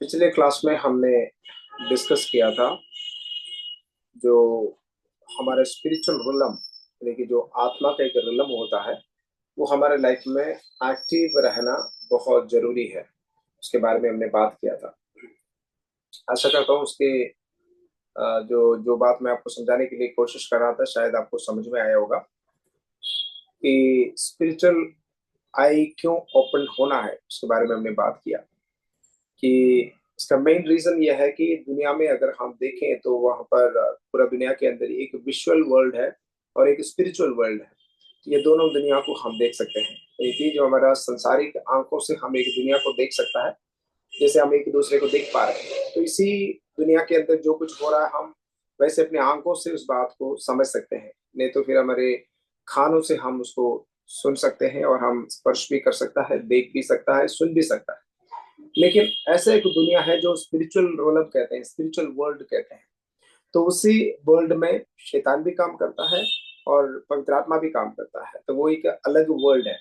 पिछले क्लास में हमने डिस्कस किया था जो हमारा स्पिरिचुअल रिलम यानी कि जो आत्मा का एक रिलम होता है वो हमारे लाइफ में एक्टिव रहना बहुत जरूरी है। उसके बारे में हमने बात किया था। आशा करता हूँ उसके जो जो बात मैं आपको समझाने के लिए कोशिश कर रहा था शायद आपको समझ में आया होगा कि स्पिरिचुअल आई क्यों ओपन होना है। उसके बारे में हमने बात किया कि इसका मेन रीजन यह है कि दुनिया में अगर हम देखें तो वहां पर पूरा दुनिया के अंदर एक विजुअल वर्ल्ड है और एक स्पिरिचुअल वर्ल्ड है। ये दोनों दुनिया को हम देख सकते हैं। एक ही जो हमारा संसारिक आंखों से हम एक दुनिया को देख सकता है जैसे हम एक दूसरे को देख पा रहे हैं, तो इसी दुनिया के अंदर जो कुछ हो रहा है हम वैसे अपने आंखों से उस बात को समझ सकते हैं। नहीं तो फिर हमारे खानों से हम उसको सुन सकते हैं और हम स्पर्श भी कर सकता है, देख भी सकता है, सुन भी सकता है। लेकिन ऐसे एक दुनिया है जो स्पिरिचुअल रोलअप कहते हैं, स्पिरिचुअल वर्ल्ड कहते हैं। तो उसी वर्ल्ड में शैतान भी काम करता है और पवित्र आत्मा भी काम करता है, तो वो एक अलग वर्ल्ड है।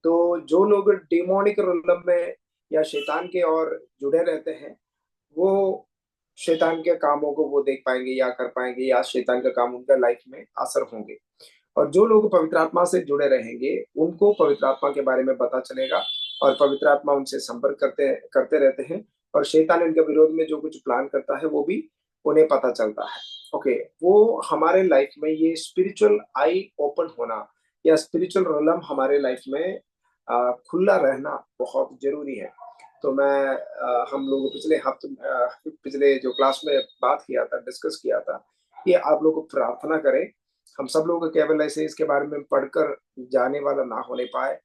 तो जो लोग डिमोनिक रोलअप में या शैतान के और जुड़े रहते हैं वो शैतान के कामों को वो देख पाएंगे या कर पाएंगे या शैतान का काम उनका लाइफ में असर होंगे। और जो लोग पवित्र आत्मा से जुड़े रहेंगे उनको पवित्र आत्मा के बारे में पता चलेगा और पवित्र आत्मा उनसे संपर्क करते करते रहते हैं। और शैतान इनके विरोध में जो कुछ प्लान करता है वो भी उन्हें पता चलता है। ओके, वो हमारे लाइफ में ये स्पिरिचुअल आई ओपन होना या स्पिरिचुअल रोलम हमारे लाइफ में खुला रहना बहुत जरूरी है। तो हम लोग पिछले हफ्ते पिछले जो क्लास में बात किया था, डिस्कस किया था कि आप लोग प्रार्थना करें। हम सब लोग केवल ऐसे इसके बारे में पढ़कर जाने वाला ना होने पाए,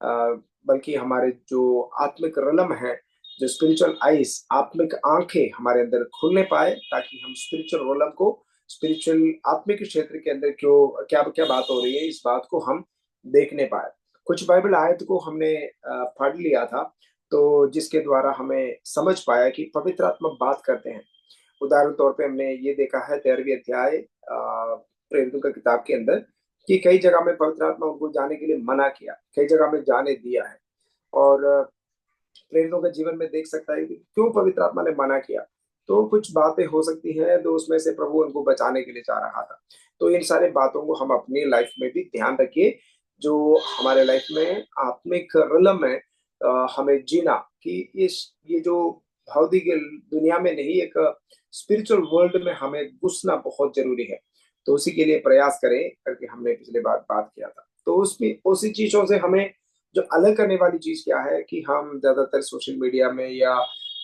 बल्कि हमारे जो आत्मिक रलम है, जो स्पिरिचुअल आइज, आत्मिक आंखें हमारे अंदर खुलने पाए ताकि हम स्पिरिचुअल रोलम को, स्पिरिचुअल आत्मिक क्षेत्र के अंदर क्यों क्या क्या बात हो रही है इस बात को हम देखने पाए। कुछ बाइबल आयत को हमने पढ़ लिया था तो जिसके द्वारा हमें समझ पाया कि पवित्र आत्मा बात करते हैं। उदाहरण तौर पे हमने ये देखा है 13वीं अध्याय प्रेरितों का किताब के अंदर कि कई जगह में पवित्र आत्मा उनको जाने के लिए मना किया, कई जगह में जाने दिया है। और प्रेरितों के जीवन में देख सकता है कि क्यों पवित्र आत्मा ने मना किया। तो कुछ बातें हो सकती हैं तो उसमें से प्रभु उनको बचाने के लिए चाह रहा था। तो इन सारे बातों को हम अपनी लाइफ में भी ध्यान रखिए। जो हमारे लाइफ में आत्मिक रिलम है, हमें जीना कि ये जो भौतिक दुनिया में नहीं, एक स्पिरिचुअल वर्ल्ड में हमें घुसना बहुत जरूरी है। तो उसी के लिए प्रयास करें करके हमने पिछले बार बात किया था। तो उसमें उसी चीजों से हमें जो अलग करने वाली चीज क्या है कि हम ज्यादातर सोशल मीडिया में या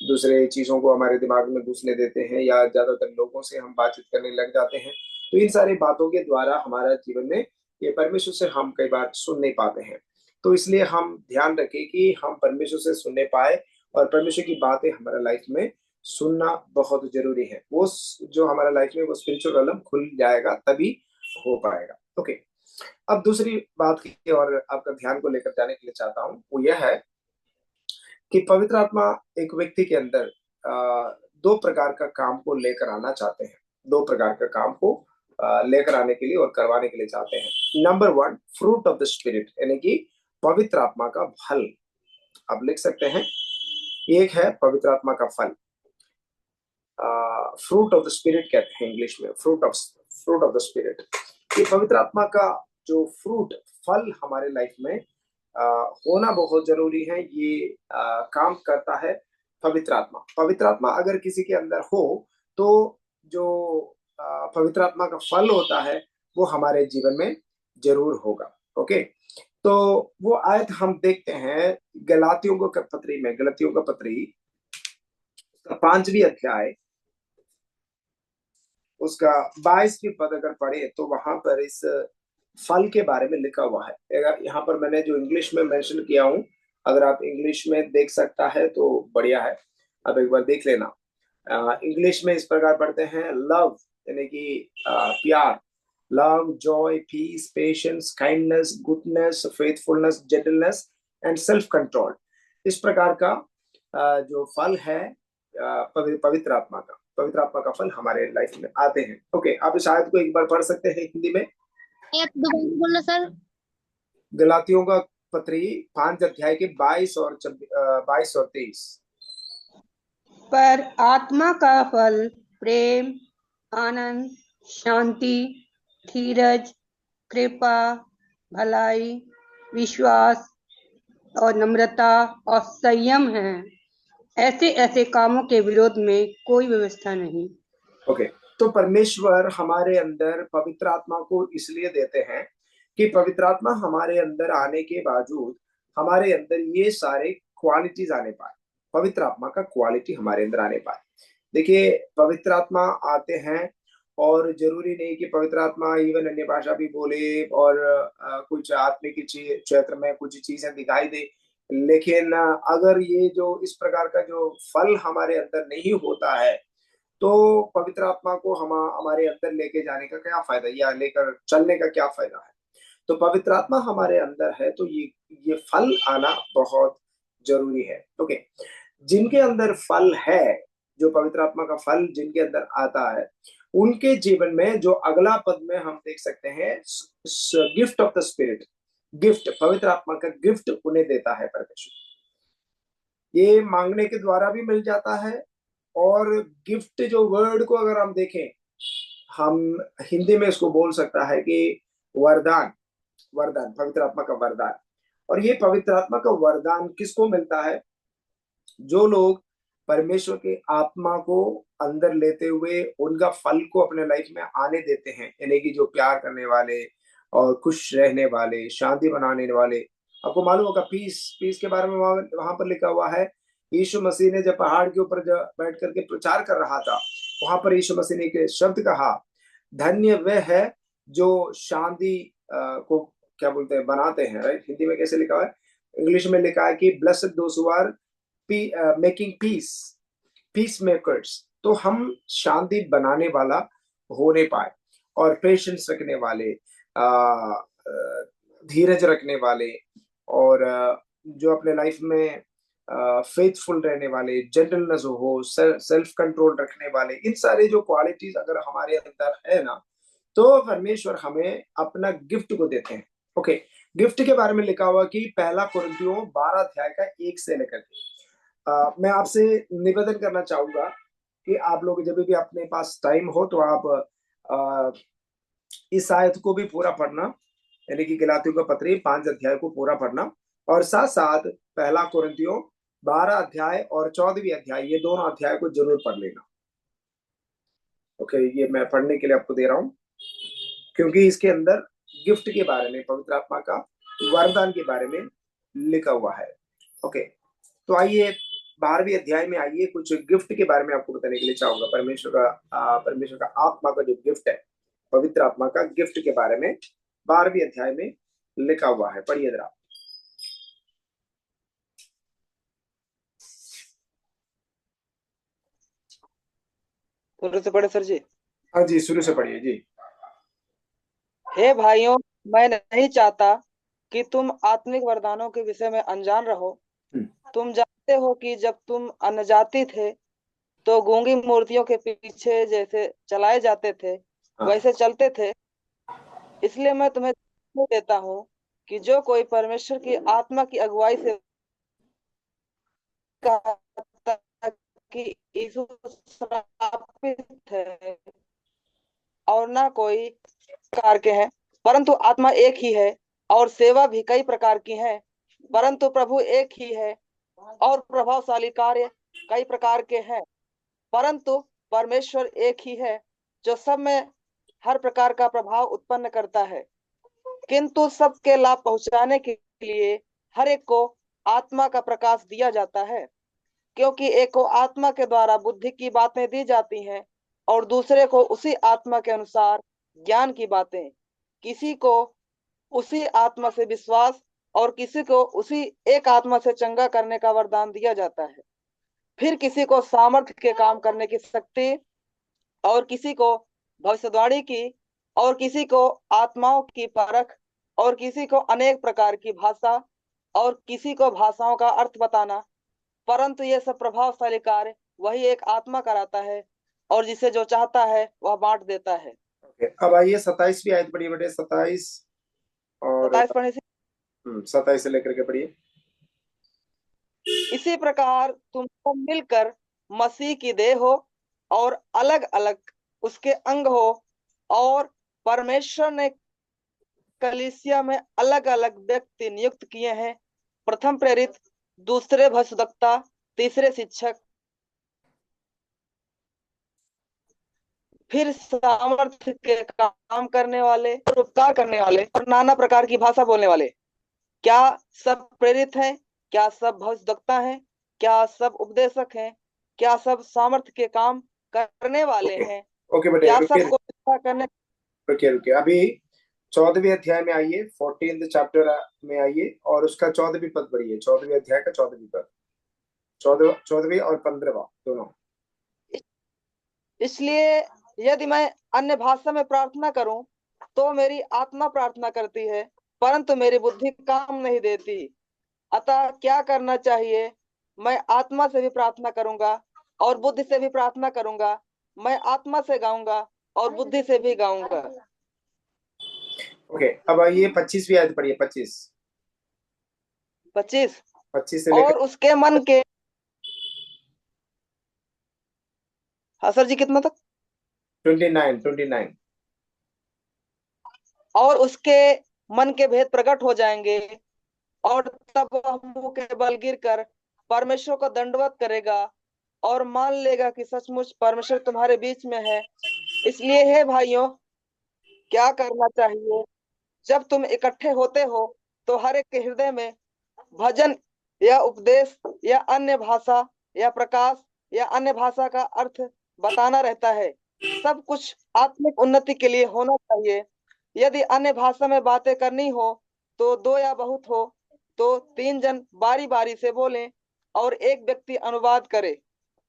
दूसरे चीजों को हमारे दिमाग में घुसने देते हैं या ज्यादातर लोगों से हम बातचीत करने लग जाते हैं। तो इन सारी बातों के द्वारा हमारा जीवन में ये परमेश्वर से हम कई बार सुन नहीं पाते हैं। तो इसलिए हम ध्यान रखें कि हम परमेश्वर से सुनने पाए और परमेश्वर की बातें हमारे लाइफ में सुनना बहुत जरूरी है। वो जो हमारा लाइफ में वो स्पिरिचुअल रलम खुल जाएगा तभी हो पाएगा। ओके, अब दूसरी बात की और आपका ध्यान को लेकर जाने के लिए चाहता हूँ वो यह है कि पवित्र आत्मा एक व्यक्ति के अंदर दो प्रकार का काम को लेकर आना चाहते हैं। दो प्रकार का काम को लेकर आने के लिए और करवाने के लिए चाहते हैं। Number one, fruit of the spirit यानी कि पवित्र आत्मा का फल। आप लिख सकते हैं, एक है पवित्र आत्मा का फल, फ्रूट ऑफ द स्पिरिट कहते हैं इंग्लिश में, फ्रूट ऑफ द स्पिरिट। ये पवित्र आत्मा का जो फ्रूट, फल हमारे लाइफ में होना बहुत जरूरी है। ये काम करता है पवित्र आत्मा। पवित्र आत्मा अगर किसी के अंदर हो तो जो पवित्र आत्मा का फल होता है वो हमारे जीवन में जरूर होगा। ओके, तो वो आयत हम देखते हैं गलातियों का पत्री में, गलतियों का पत्री 5वीं अध्याय उसका 22वीं पद अगर पढ़े तो वहां पर इस फल के बारे में लिखा हुआ है। यहाँ पर मैंने जो इंग्लिश में मेंशन किया हूँ, अगर आप इंग्लिश में देख सकता है तो बढ़िया है। अब एक बार देख लेना। इंग्लिश में इस प्रकार पढ़ते हैं, लव यानी कि प्यार, love, joy, peace, patience, kindness, goodness, faithfulness, gentleness and self control. इस प्रकार का जो फल है पवित्र आत्मा का, पवित्र आत्मा का फल हमारे लाइफ में आते हैं। ओके, आप इस आयत को एक बार पढ़ सकते हैं हिंदी में। ये दोबारा बोलना सर। गलातियों का पत्री 5 अध्याय के 22 और 23। पर आत्मा का फल प्रेम, आनंद, शांति, धीरज, कृपा, भलाई, विश्वास और नम्रता और संयम है। ऐसे ऐसे कामों के विरोध में कोई व्यवस्था नहीं। ओके, तो परमेश्वर हमारे अंदर पवित्र आत्मा को इसलिए देते हैं कि पवित्र आत्मा हमारे अंदर आने के बावजूद हमारे अंदर ये सारे क्वालिटीज आने पाए, पवित्र आत्मा का क्वालिटी हमारे अंदर आने पाए। देखिए, पवित्र आत्मा आते हैं और जरूरी नहीं कि पवित्र आत्मा इवन अन्य भाषा भी बोले और कुछ आत्मिक क्षेत्र में कुछ चीजें दिखाई दे, लेकिन अगर ये जो इस प्रकार का जो फल हमारे अंदर नहीं होता है तो पवित्र आत्मा को हम हमारे अंदर लेके जाने का क्या फायदा या लेकर चलने का क्या फायदा है। तो पवित्र आत्मा हमारे अंदर है तो ये फल आना बहुत जरूरी है। ओके, जिनके अंदर फल है, जो पवित्र आत्मा का फल जिनके अंदर आता है, उनके जीवन में जो अगला पद में हम देख सकते हैं, gift of the spirit, gift, पवित्र आत्मा का गिफ्ट उन्हें देता है परमेश्वर। ये मांगने के द्वारा भी मिल जाता है, और गिफ्ट जो वर्ड को अगर हम देखें, हम हिंदी में इसको बोल सकता है कि वरदान, वरदान, पवित्र आत्मा का वरदान। और ये पवित्र आत्मा का वरदान किसको मिलता है? जो लोग परमेश्वर के आत्मा को अंदर लेते हुए उनका फल को अपने लाइफ में आने देते हैं, यानी कि जो प्यार करने वाले और खुश रहने वाले, शांति बनाने वाले। आपको मालूम होगा पीस, पीस के बारे में वहां पर लिखा हुआ है, यीशु मसीह ने जब पहाड़ के ऊपर बैठ करके प्रचार कर रहा था, वहां पर यीशु मसीह ने एक शब्द कहा, धन्य वह है जो शांति को क्या बोलते हैं, बनाते हैं। राइट, हिंदी में कैसे लिखा है? इंग्लिश में लिखा है कि blessed those who are making peace, peacemakers. तो हम शांति बनाने वाला होने पाए, और पेशेंस रखने वाले, धीरज रखने वाले, और जो अपने लाइफ में फेथफुल रहने वाले, जेंटलनेस हो, सेल्फ कंट्रोल रखने वाले, इन सारे जो क्वालिटीज अगर हमारे अंदर है ना, तो परमेश्वर हमें अपना गिफ्ट को देते हैं। ओके, गिफ्ट के बारे में लिखा हुआ कि पहला कुरिन्थियों 12 अध्याय का 1 से लेकर के मैं आपसे निवेदन करना चाहूंगा कि आप लोग जब भी अपने पास टाइम हो तो आप इस आयत को भी पूरा पढ़ना, यानी कि गलातियों का पत्री 5 अध्याय को पूरा पढ़ना, और साथ साथ पहला कुरिन्थियों 12 अध्याय और 14वीं अध्याय, ये दोनों अध्याय को जरूर पढ़ लेना। ओके, ये मैं पढ़ने के लिए आपको दे रहा हूं क्योंकि इसके अंदर गिफ्ट के बारे में, पवित्र आत्मा का वरदान के बारे में लिखा हुआ है। ओके, तो आइए 12वीं अध्याय में आइए, कुछ गिफ्ट के बारे में आपको बताने के लिए चाहूंगा। परमेश्वर का आत्मा का जो गिफ्ट है, पवित्र आत्मा का गिफ्ट के बारे में 12वीं अध्याय में लिखा हुआ है। पढ़िए जरा। शुरू से पढ़े सर जी? हाँ जी, शुरू से पढ़िए जी। हे भाइयों, मैं नहीं चाहता कि तुम आत्मिक वरदानों के विषय में अनजान रहो। तुम जानते हो कि जब तुम अनजाति थे तो गूंगी मूर्तियों के पीछे जैसे चलाए जाते थे वैसे चलते थे। इसलिए मैं तुम्हें देता हूँ कि जो कोई परमेश्वर की आत्मा की अगुवाई से कहता कि यीशु श्रापित है और ना कोई प्रकार के हैं, परंतु आत्मा एक ही है, और सेवा भी कई प्रकार की है, परंतु प्रभु एक ही है, और प्रभावशाली कार्य कई प्रकार के हैं, परंतु परमेश्वर एक ही है जो सब में हर प्रकार का प्रभाव उत्पन्न करता है। किंतु सबके लाभ पहुंचाने के लिए हर एक को आत्मा का प्रकाश दिया जाता है, क्योंकि एक को आत्मा के द्वारा बुद्धि की बातें दी जाती हैं और दूसरे को उसी आत्मा के अनुसार ज्ञान की बातें। किसी को उसी आत्मा से विश्वास और किसी को उसी एक आत्मा से चंगा करने का वरदान दिया जाता है। फिर किसी को सामर्थ्य के काम करने की शक्ति, और किसी को भविष्यवाणी की, और किसी को आत्माओं की परख, और किसी को अनेक प्रकार की भाषा, और किसी को भाषाओं का अर्थ बताना। परंतु ये सब प्रभावशाली कार्य वही एक आत्मा कराता है, और जिसे जो चाहता है वह बांट देता है। अब आइए 27वीं आयत पढ़िए बेटे, 27 और 27 पढ़ने से 27 से लेकर के पढ़िए। इसी प्रकार तुम सब मिलकर मसीह की देह हो और अलग अलग उसके अंग हो, और परमेश्वर ने कलीसिया में अलग अलग व्यक्ति नियुक्त किए हैं, प्रथम प्रेरित, दूसरे भविष्यद्वक्ता, तीसरे शिक्षक, फिर सामर्थ्य के काम करने वाले और उपकार करने वाले और नाना प्रकार की भाषा बोलने वाले। क्या सब प्रेरित हैं? क्या सब भविष्यद्वक्ता हैं? क्या सब उपदेशक हैं? क्या सब सामर्थ्य के काम करने वाले हैं? ओके बेटे, क्या रुकिए सबको शिक्षा करने? रुकिए रुकिए, अभी 14वें अध्याय में आइए, 14th चैप्टर में आइए और उसका 14वीं पद पढ़िए। 14वें अध्याय का 14वीं पद, 14वें और 15वां दोनों। इसलिए यदि मैं अन्य भाषा में प्रार्थना करूं तो मेरी आत्मा प्रार्थना करती है, परंतु मेरी बुद्धि काम नहीं देती। अतः क्या करना चाहिए? मैं आत्मा से भी प्रार्थना करूंगा और बुद्धि से भी प्रार्थना करूंगा। मैं आत्मा से गाऊंगा और बुद्धि से भी गाऊंगा। ओके, अब आइए 25वीं आयत पढ़िए। 25 25 से और लेकर उसके मन के, हाँ सर जी, कितना तक? 29। और उसके मन के भेद प्रकट हो जाएंगे, और तब वह मुंह के बल गिरकर परमेश्वर को दंडवत करेगा और मान लेगा कि सचमुच परमेश्वर तुम्हारे बीच में है। इसलिए हे भाइयों, क्या करना चाहिए? जब तुम इकट्ठे होते हो तो हर एक के हृदय में भजन या उपदेश या अन्य भाषा या प्रकाश या अन्य भाषा का अर्थ बताना रहता है। सब कुछ आत्मिक उन्नति के लिए होना चाहिए। यदि अन्य भाषा में बातें करनी हो तो दो या बहुत हो तो 3 जन बारी बारी से बोलें और एक व्यक्ति अनुवाद करे।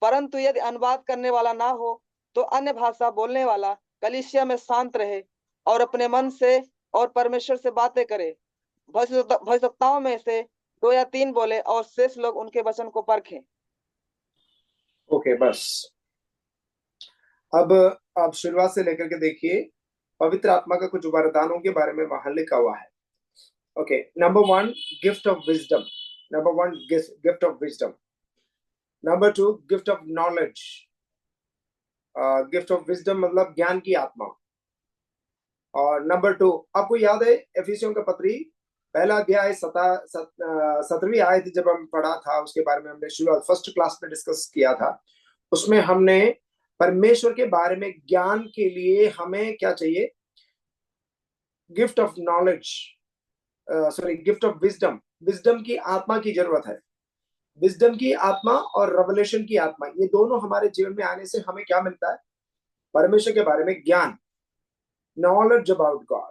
परंतु यदि अनुवाद करने वाला ना हो तो अन्य भाषा बोलने वाला कलीसिया में शांत रहे और अपने मन से और परमेश्वर से बातें करे। भविष्यवक्ताओं में से 2 या 3 बोले और शेष लोग उनके वचन को परखें। ओके, बस अब आप शुरुआत से लेकर के देखिए, पवित्र आत्मा का कुछ वरदानों के बारे में वहां लिखा हुआ है। Okay, number 1 gift of wisdom. Number 1 gift of wisdom. Number 2 gift of knowledge. Gift of wisdom मतलब ज्ञान की आत्मा। और नंबर 2, आपको याद है एफिसियों का पत्री पहला अध्याय 17वीं आयत जब हम पढ़ा था, उसके बारे में हमने शुरुआत फर्स्ट क्लास में डिस्कस किया था। उसमें हमने परमेश्वर के बारे में ज्ञान के लिए हमें क्या चाहिए? Gift of knowledge, sorry gift of wisdom. Wisdom की आत्मा की जरूरत है। विजडम की आत्मा और रेवलेशन की आत्मा, ये दोनों हमारे जीवन में आने से हमें क्या मिलता है? परमेश्वर के बारे में ज्ञान, नॉलेज अबाउट गॉड।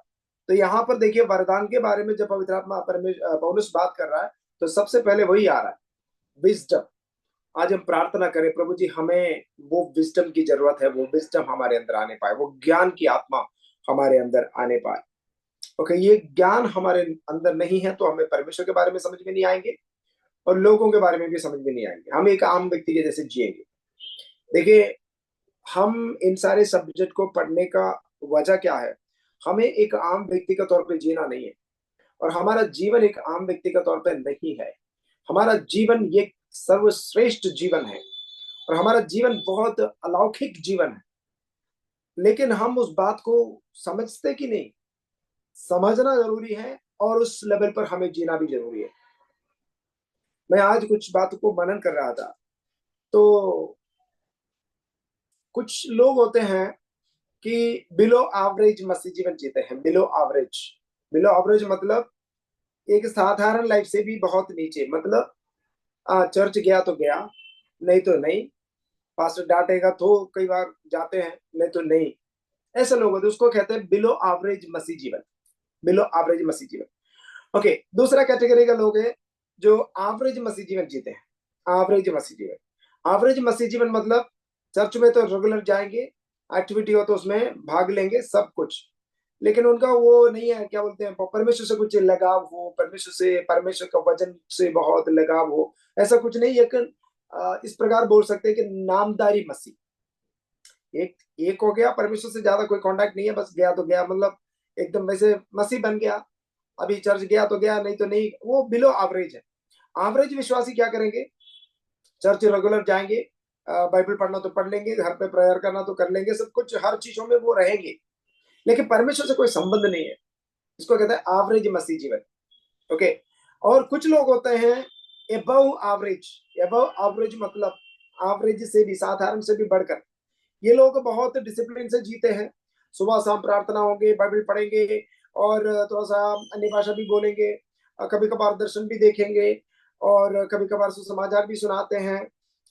तो यहाँ पर देखिए वरदान के बारे में जब पवित्र आत्मा पौलुस बात कर रहा है तो सबसे पहले वही आ रहा है, विजडम। आज हम प्रार्थना करें, प्रभु जी हमें वो विजडम की जरूरत है, वो विजडम हमारे अंदर आने पाए, वो ज्ञान की आत्मा हमारे अंदर आने पाए। ओके, ये ज्ञान हमारे अंदर नहीं है तो हमें परमेश्वर के बारे में समझ में नहीं आएंगे और लोगों के बारे में भी समझ में नहीं आएंगे। हम एक आम व्यक्ति के जैसे जिएंगे। देखिए, हम इन सारे सब्जेक्ट को पढ़ने का वजह क्या है? हमें एक आम व्यक्ति के तौर पे जीना नहीं है, और हमारा जीवन एक आम व्यक्ति के तौर पे नहीं है। हमारा जीवन ये सर्वश्रेष्ठ जीवन है और हमारा जीवन बहुत अलौकिक जीवन है। लेकिन हम उस बात को समझते कि नहीं? समझना जरूरी है और उस लेवल पर हमें जीना भी जरूरी है। मैं आज कुछ बातों को मनन कर रहा था, तो कुछ लोग होते हैं कि बिलो एवरेज मसीह जीवन जीते हैं। बिलो एवरेज, बिलो एवरेज मतलब एक साधारण लाइफ से भी बहुत नीचे। मतलब चर्च गया तो गया, नहीं तो नहीं। पास्टर डांटेगा तो कई बार जाते हैं, नहीं तो नहीं। ऐसे लोग होते हैं, उसको कहते हैं बिलो एवरेज मसीह जीवन। बिलो एवरेज मसीह जीवन। ओके, दूसरा कैटेगरी का लोग है जो एवरेज मसीह जीवन जीते हैं। एवरेज मसीह जीवन, एवरेज मसीह जीवन मतलब चर्च में तो रेगुलर जाएंगे, एक्टिविटी हो तो उसमें भाग लेंगे, सब कुछ। लेकिन उनका वो नहीं है, क्या बोलते हैं, परमेश्वर से कुछ लगाव हो, परमेश्वर का वचन से बहुत लगाव हो, ऐसा कुछ नहीं। लेकिन इस प्रकार बोल सकते हैं कि नामदारी मसीह। एक हो गया, परमेश्वर से ज्यादा कोई कांटेक्ट नहीं है, बस गया तो गया, मतलब एकदम वैसे मसीह बन गया, अभी चर्च गया तो गया, नहीं तो नहीं। वो बिलो एवरेज है। एवरेज विश्वासी क्या करेंगे? चर्च रेगुलर जाएंगे, बाइबल पढ़ना तो पढ़ लेंगे, घर पे प्रेयर करना तो कर लेंगे, सब कुछ हर चीजों में वो रहेंगे, लेकिन परमेश्वर से कोई संबंध नहीं है। इसको कहते हैं एवरेज मसीह जीवन। ओके। और कुछ लोग होते हैं एबव एवरेज। एबव एवरेज मतलब एवरेज से भी, साधारण से भी बढ़कर। ये लोग बहुत डिसिप्लिन से जीते हैं, सुबह शाम प्रार्थना होंगे, बाइबल पढ़ेंगे, और थोड़ा सा अन्य भाषा भी बोलेंगे, कभी कभार दर्शन भी देखेंगे, और कभी कभार सुसमाचार भी सुनाते हैं।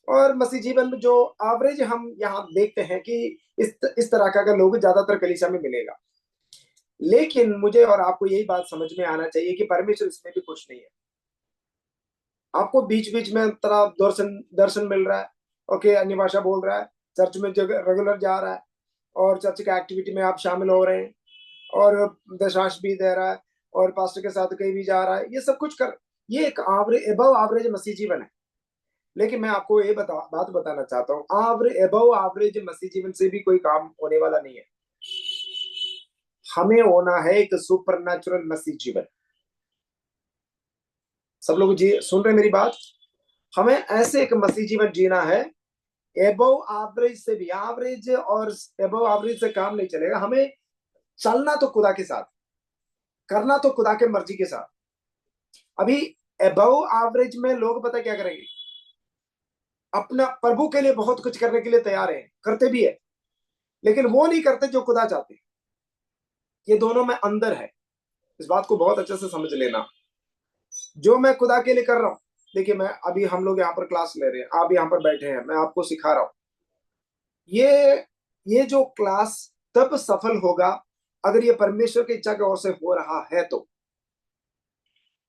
और मसीह जीवन में जो एवरेज हम यहाँ देखते हैं कि इस तरह का लोग ज्यादातर कलीसिया में मिलेगा। लेकिन मुझे और आपको यही बात समझ में आना चाहिए कि परमेश्वर इसमें भी खुश नहीं है। आपको बीच बीच में तरह दर्शन दर्शन मिल रहा है, ओके, अन्य भाषा बोल रहा है, चर्च में जगह रेगुलर जा रहा है, और चर्च का एक्टिविटी में आप शामिल हो रहे हैं, और दशांश भी दे रहा है, और पास्टर के साथ कहीं भी जा रहा है, ये सब कुछ कर, ये एक एबव एवरेज मसीह जीवन है। लेकिन मैं आपको ये बात बताना चाहता हूँ, एबव एवरेज मसीह जीवन से भी कोई काम होने वाला नहीं है। हमें होना है एक सुपरनैचुरल मसीह जीवन। सब लोग जी सुन रहे मेरी बात? हमें ऐसे एक मसीह जीवन जीना है, एबव एवरेज से भी, एवरेज और एबव एवरेज से काम नहीं चलेगा। हमें चलना तो खुदा के साथ, करना तो खुदा के मर्जी के साथ। अभी एबव एवरेज में लोग पता क्या करेंगे, अपना प्रभु के लिए बहुत कुछ करने के लिए तैयार है, करते भी है, लेकिन वो नहीं करते जो खुदा चाहते। ये दोनों में अंदर है, इस बात को बहुत अच्छे से समझ लेना। जो मैं खुदा के लिए कर रहा हूं, देखिए मैं अभी, हम लोग यहाँ पर क्लास ले रहे हैं, आप यहाँ पर बैठे हैं, मैं आपको सिखा रहा हूं। ये जो क्लास तब सफल होगा अगर ये परमेश्वर की इच्छा की ओर से हो रहा है तो।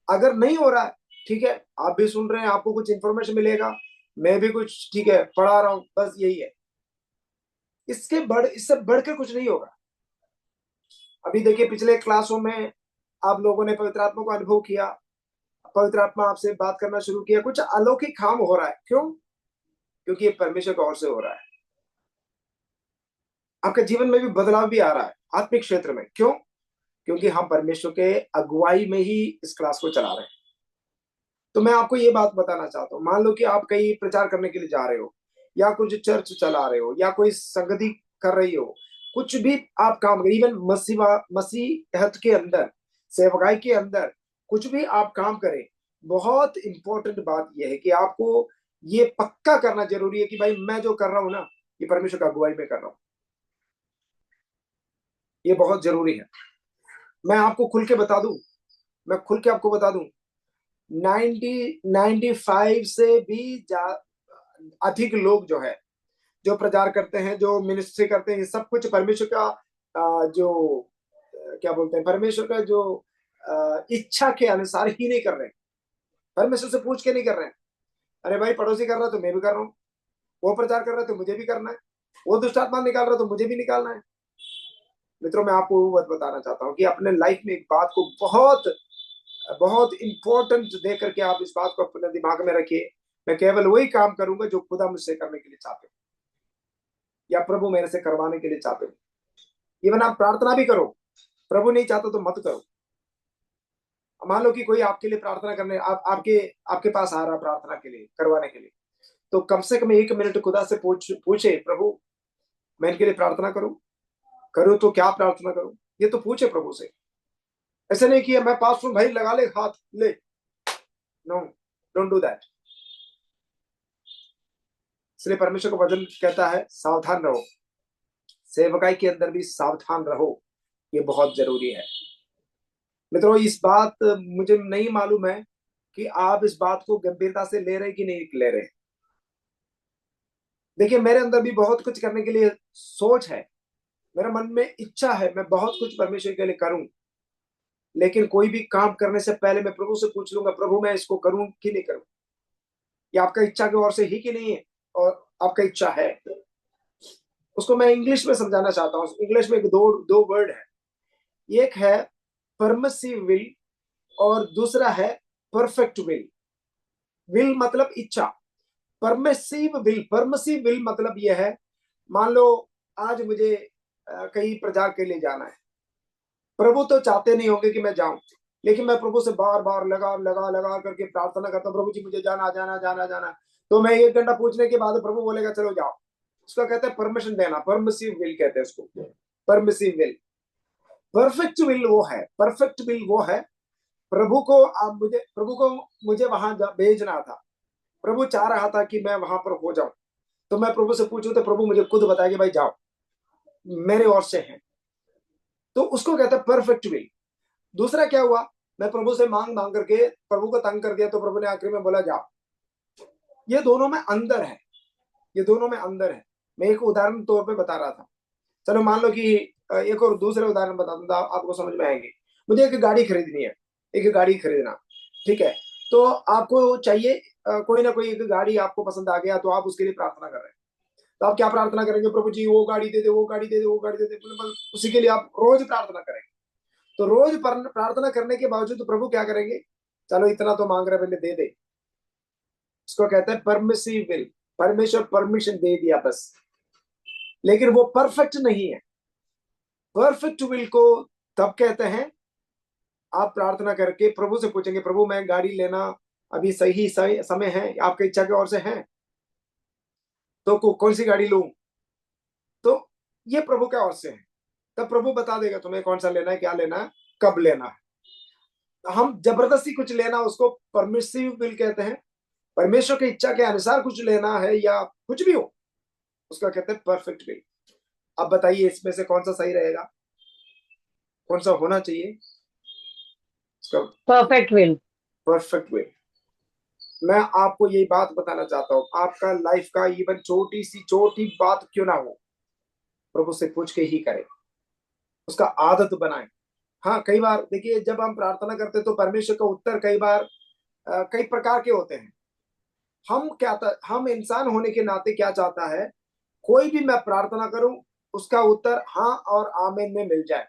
अगर नहीं हो रहा है, ठीक है, आप भी सुन रहे हैं, आपको कुछ इंफॉर्मेशन मिलेगा, मैं भी कुछ, ठीक है, पढ़ा रहा हूं, बस यही है। इससे बढ़कर कुछ नहीं होगा। अभी देखिए पिछले क्लासों में आप लोगों ने पवित्र आत्मा को अनुभव किया, पवित्र आत्मा आपसे बात करना शुरू किया, कुछ अलौकिक काम हो रहा है। क्यों? क्योंकि ये परमेश्वर की ओर से हो रहा है। आपके जीवन में भी बदलाव भी आ रहा है आत्मिक क्षेत्र में। क्यों? क्योंकि हम परमेश्वर के अगुवाई में ही इस क्लास को चला रहे हैं। तो मैं आपको ये बात बताना चाहता हूँ, मान लो कि आप कहीं प्रचार करने के लिए जा रहे हो, या कुछ चर्च चला रहे हो, या कोई संगति कर रही हो, कुछ भी आप काम, इवन मसीहत के अंदर, सेवकाई के अंदर कुछ भी आप काम करें, बहुत इंपॉर्टेंट बात यह है कि आपको ये पक्का करना जरूरी है कि भाई मैं जो कर रहा हूं ना, ये परमेश्वर का अगुवाई में कर रहा हूं। ये बहुत जरूरी है। मैं आपको खुल के बता दूं, मैं खुल के आपको बता दूं, 95 से भी अधिक लोग जो है, जो प्रचार करते हैं, जो मिनिस्ट्री करते हैं, ये सब कुछ परमेश्वर का जो क्या बोलते हैं, परमेश्वर का जो इच्छा के अनुसार ही नहीं कर रहे हैं। परमेश्वर से पूछ के नहीं कर रहे हैं। अरे भाई पड़ोसी कर रहा है तो मैं भी कर रहा हूँ, वो प्रचार कर रहा है तो मुझे भी करना है, वो दुष्ट आत्मा निकाल रहा है तो मुझे भी निकालना है। मित्रों, मैं आपको वो बात बताना चाहता हूँ कि अपने लाइफ में एक बात को बहुत बहुत इंपॉर्टेंट दे करके आप इस बात को अपने दिमाग में रखिए, मैं केवल वही काम करूंगा जो खुदा मुझसे करने के लिए चाहते हो, या प्रभु मेरे से करवाने के लिए चाहते हो। इवन आप प्रार्थना भी करो, प्रभु नहीं चाहता तो मत करो। मान लो कि कोई आपके लिए प्रार्थना करने आपके आपके पास आ रहा प्रार्थना के लिए, करवाने के लिए, तो कम से कम 1 मिनट खुदा से पूछे, प्रभु मैं इनके लिए प्रार्थना करूं तो क्या प्रार्थना करूं, ये तो पूछे प्रभु से। ऐसे नहीं किया मैं पास हूं भाई लगा ले हाथ ले, नो, डोंट डू दैट। इसलिए परमेश्वर का वचन कहता है सावधान रहो, सेवकाई के अंदर भी सावधान रहो, ये बहुत जरूरी है। मित्रों, इस बात मुझे नहीं मालूम है कि आप इस बात को गंभीरता से ले रहे कि नहीं ले रहे। देखिए मेरे अंदर भी बहुत कुछ करने के लिए सोच है, मेरे मन में इच्छा है, मैं बहुत कुछ परमेश्वर के लिए करूं, लेकिन कोई भी काम करने से पहले मैं प्रभु से पूछ लूंगा, प्रभु मैं इसको करूं कि नहीं करूं, ये आपका इच्छा की ओर से ही कि नहीं है, और आपका इच्छा है। उसको मैं इंग्लिश में समझाना चाहता हूँ। इंग्लिश में दो वर्ड है, एक है परमिसिव विल और दूसरा है परफेक्ट विल। विल मतलब इच्छा, परमिसिव विल मतलब यह है, मान लो आज मुझे कहीं प्रचार के लिए जाना है, प्रभु तो चाहते नहीं होंगे कि मैं जाऊं, लेकिन मैं प्रभु से बार बार लगा लगा लगा करके प्रार्थना करता हूँ, प्रभु जी मुझे जाना जाना जाना जाना। तो मैं 1 घंटा पूछने के बाद प्रभु बोलेगा चलो जाओ। उसका कहते हैं परमिशन देना, परमिसिव विल कहते हैं उसको, परमिसिव विल। परफेक्ट विल वो है, परफेक्ट विल वो है। प्रभु को मुझे वहां भेजना था। प्रभु चाह रहा था कि मैं वहां पर हो जाऊं। तो मैं प्रभु से पूछूं तो प्रभु मुझे खुद बताया कि भाई जाओ, मेरे ओर से है। तो उसको कहते हैं परफेक्ट विल। दूसरा क्या हुआ, मैं प्रभु से मांग मांग करके प्रभु को तंग कर दिया, तो प्रभु ने आखिर में बोला जाओ। ये दोनों में अंदर है, ये दोनों में अंदर है। मैं एक उदाहरण तौर पे बता रहा था। चलो मान लो कि एक और दूसरे उदाहरण बता दूंगा, आपको समझ में आएंगे। मुझे एक गाड़ी खरीदनी है, एक गाड़ी खरीदना, ठीक है। तो आपको चाहिए कोई ना कोई एक गाड़ी आपको पसंद आ गया, तो आप उसके लिए प्रार्थना कर रहे हैं। तो आप क्या प्रार्थना करेंगे, प्रभु जी वो गाड़ी दे दे, वो गाड़ी दे दे, वो गाड़ी दे दे, मतलब उसी के लिए आप रोज प्रार्थना करेंगे। तो रोज प्रार्थना करने के बावजूद तो प्रभु क्या करेंगे, चलो इतना तो मांग रहे पहले दे दे। इसको कहते हैं परमिसिव विल। परमेश्वर परमिशन दे दिया बस, लेकिन वो परफेक्ट नहीं है। परफेक्ट विल को तब कहते हैं आप प्रार्थना करके प्रभु से पूछेंगे, प्रभु मैं गाड़ी लेना अभी सही समय है, आपकी इच्छा की ओर से है, तो कौन सी गाड़ी लूं। तो ये प्रभु के ओर से है। तब प्रभु बता देगा तुम्हें कौन सा लेना है, क्या लेना है, कब लेना है। हम जबरदस्ती कुछ लेना उसको परमिसिव विल कहते हैं। परमेश्वर की इच्छा के अनुसार कुछ लेना है या कुछ भी हो, उसका कहते हैं परफेक्ट विल। अब बताइए इसमें से कौन सा सही रहेगा, कौन सा होना चाहिए इसका परफेक्ट विल। Perfect will. मैं आपको यही बात बताना चाहता हूँ, आपका लाइफ का इवन छोटी सी छोटी बात क्यों ना हो, प्रभु से पूछ के ही करें, उसका आदत बनाएं। हाँ कई बार देखिए जब हम प्रार्थना करते हैं तो परमेश्वर का उत्तर कई बार कई प्रकार के होते हैं। हम इंसान होने के नाते क्या चाहता है, कोई भी मैं प्रार्थना करूं उसका उत्तर हाँ और आमीन में मिल जाए।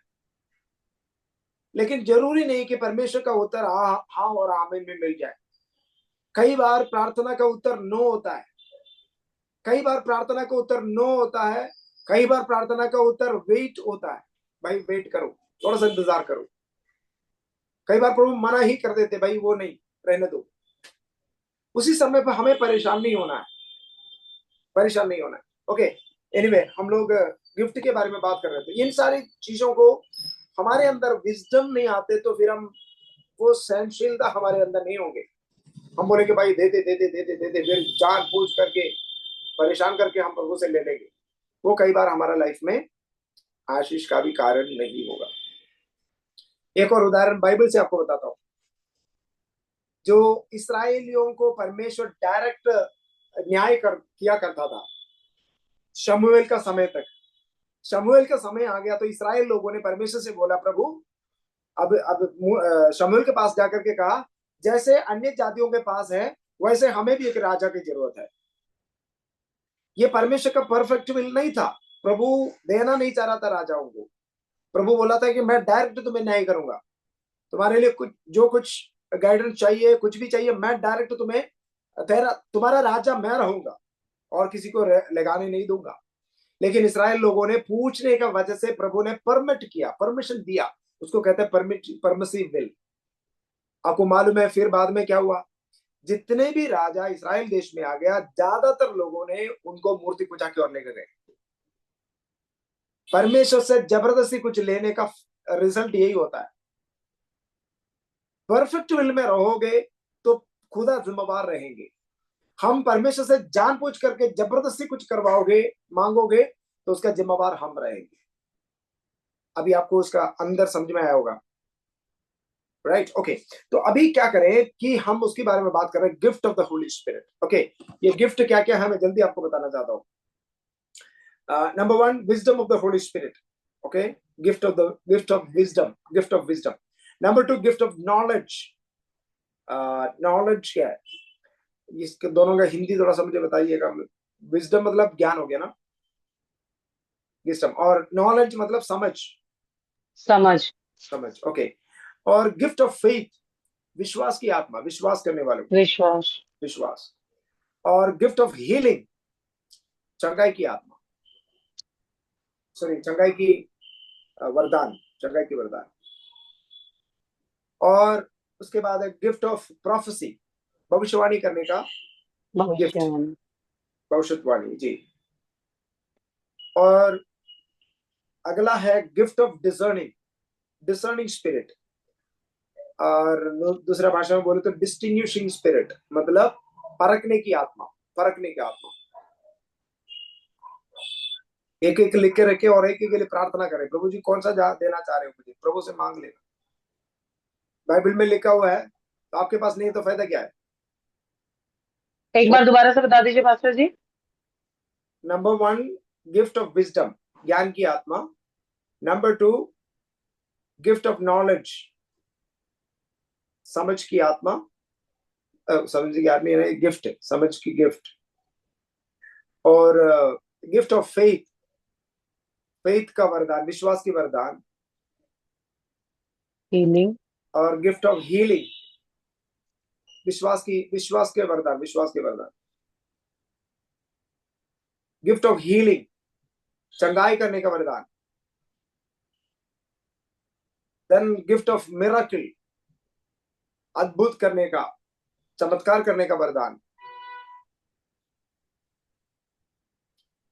लेकिन जरूरी नहीं कि परमेश्वर का उत्तर हाँ हाँ और आमीन में मिल जाए। कई बार प्रार्थना का उत्तर नो होता है, कई बार प्रार्थना का उत्तर नो होता है, कई बार प्रार्थना का उत्तर वेट होता है, भाई वेट करो, थोड़ा सा इंतजार करो। कई बार प्रभु मना ही कर देते, भाई वो नहीं, रहने दो। उसी समय पर हमें परेशान नहीं होना है, परेशान नहीं होना है। ओके एनीवे, हम लोग गिफ्ट के बारे में बात कर रहे थे। इन सारी चीजों को हमारे अंदर विजडम नहीं आते तो फिर हम वो सहनशीलता हमारे अंदर नहीं होंगे। हम बोलेंगे भाई दे दे दे दे दे दे दे दे, फिर जान बूझ करके परेशान करके हम प्रभु से ले लेंगे। वो कई बार हमारा लाइफ में आशीष का भी कारण नहीं होगा। एक और उदाहरण बाइबल से आपको बताता हूँ। जो इसराइलियों को परमेश्वर डायरेक्ट न्याय किया करता था शमूएल का समय तक। शमूएल का समय आ गया तो इसराइल लोगों ने परमेश्वर से बोला, प्रभु अब शमूएल के पास जाकर के कहा, जैसे अन्य जातियों के पास है वैसे हमें भी एक राजा की जरूरत है। ये परमेश्वर का परफेक्ट विल नहीं था, प्रभु देना नहीं चाह रहा था राजाओं को। प्रभु बोला था कि मैं डायरेक्ट तुम्हें न्याय करूंगा, तुम्हारे लिए कुछ गाइडेंस चाहिए, कुछ भी चाहिए, मैं डायरेक्ट तुम्हें तुम्हारा राजा मैं रहूंगा और किसी को लगाने नहीं दूंगा। लेकिन इसराइल लोगों ने पूछने का वजह से प्रभु ने परमिट किया, परमिशन दिया। उसको कहते हैं परमिसिव विल। आपको मालूम है फिर बाद में क्या हुआ, जितने भी राजा इसराइल देश में आ गया ज्यादातर लोगों ने उनको मूर्ति पूजा की ओर लेकर गए। परमेश्वर से जबरदस्ती कुछ लेने का रिजल्ट यही होता है। परफेक्ट विल में रहोगे तो खुदा जिम्मेवार रहेंगे। हम परमेश्वर से जानबूझ करके जबरदस्ती कुछ करवाओगे, मांगोगे, तो उसका जिम्मेवार हम रहेंगे। अभी आपको उसका अंदर समझ में आया होगा, राइट? ओके, तो अभी क्या करें कि हम उसके बारे में बात कर रहे हैं, gift of the holy spirit. Okay, ये गिफ्ट क्या क्या है मैं जल्दी आपको बताना चाहता हूँ। Number 1, wisdom of the holy spirit. Okay, gift of wisdom. Number 2, gift of knowledge. Knowledge क्या है, इसके दोनों का हिंदी थोड़ा सा मुझे बताइएगा। विजडम मतलब ज्ञान हो गया ना, विजडम, और नॉलेज मतलब समझ। समझ, ओके। और गिफ्ट ऑफ फेथ, विश्वास की आत्मा, विश्वास करने वालों को, विश्वास। और गिफ्ट ऑफ हीलिंग, चंगाई की आत्मा, सॉरी चंगाई की वरदान, चंगाई की वरदान। और उसके बाद है गिफ्ट ऑफ प्रोफेसी, भविष्यवाणी करने का गिफ्ट, भविष्यवाणी। भविष्यवाणी जी। और अगला है gift of discerning, discerning spirit, और दूसरा भाषा में बोले तो डिस्टिंग्विशिंग स्पिरिट, मतलब परखने की आत्मा, परखने की आत्मा। एक एक लिख के रखे और एक एक के लिए प्रार्थना करें, प्रभु जी कौन सा देना चाह रहे हो मुझे, प्रभु से मांग लेना। बाइबल में लिखा हुआ है तो आपके पास नहीं है तो फायदा क्या है। एक बार दोबारा से बता दीजिए pastor ji. Number 1 gift of wisdom, ज्ञान की आत्मा। नंबर 2 गिफ्ट ऑफ नॉलेज, समझ की आत्मा, समझ की आत्मा नहीं, गिफ्ट, समझ की गिफ्ट। और गिफ्ट ऑफ फेथ, फेथ का वरदान, विश्वास की वरदान। हीलिंग। और गिफ्ट ऑफ हीलिंग, विश्वास के वरदान, विश्वास के वरदान। गिफ्ट ऑफ हीलिंग, चंगाई करने का वरदान। देन गिफ्ट ऑफ मिरेकल, अद्भुत करने का, चमत्कार करने का वरदान।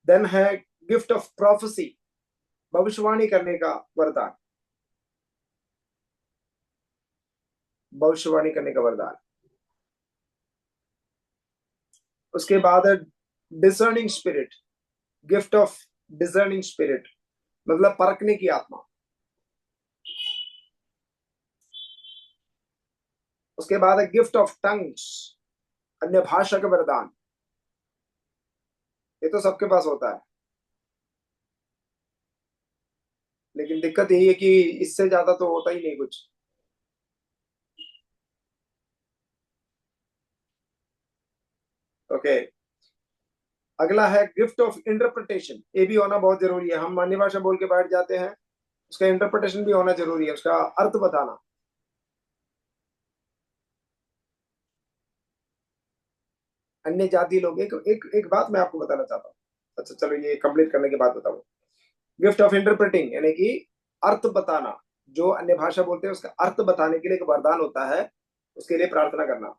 देन है गिफ्ट ऑफ प्रोफेसी, भविष्यवाणी करने का वरदान, भविष्यवाणी करने का वरदान। उसके बाद है discerning spirit, gift of discerning spirit, मतलब परखने की आत्मा। उसके बाद है गिफ्ट ऑफ टंग्स, अन्य भाषा का वरदान। ये तो सबके पास होता है, लेकिन दिक्कत यही है कि इससे ज्यादा तो होता ही नहीं कुछ। ओके, अगला है गिफ्ट ऑफ इंटरप्रिटेशन, ये भी होना बहुत जरूरी है। हम अन्य भाषा बोल के बैठ जाते हैं, उसका इंटरप्रिटेशन भी होना जरूरी है, उसका अर्थ बताना। अन्य जाति लोग, एक बात मैं आपको बताना चाहता हूँ। अच्छा चलो, ये कंप्लीट करने के बाद बताऊँ। गिफ्ट ऑफ इंटरप्रेटिंग यानी कि अर्थ बताना, जो अन्य भाषा बोलते हैं उसका अर्थ बताने के लिए एक वरदान होता है, उसके लिए प्रार्थना करना।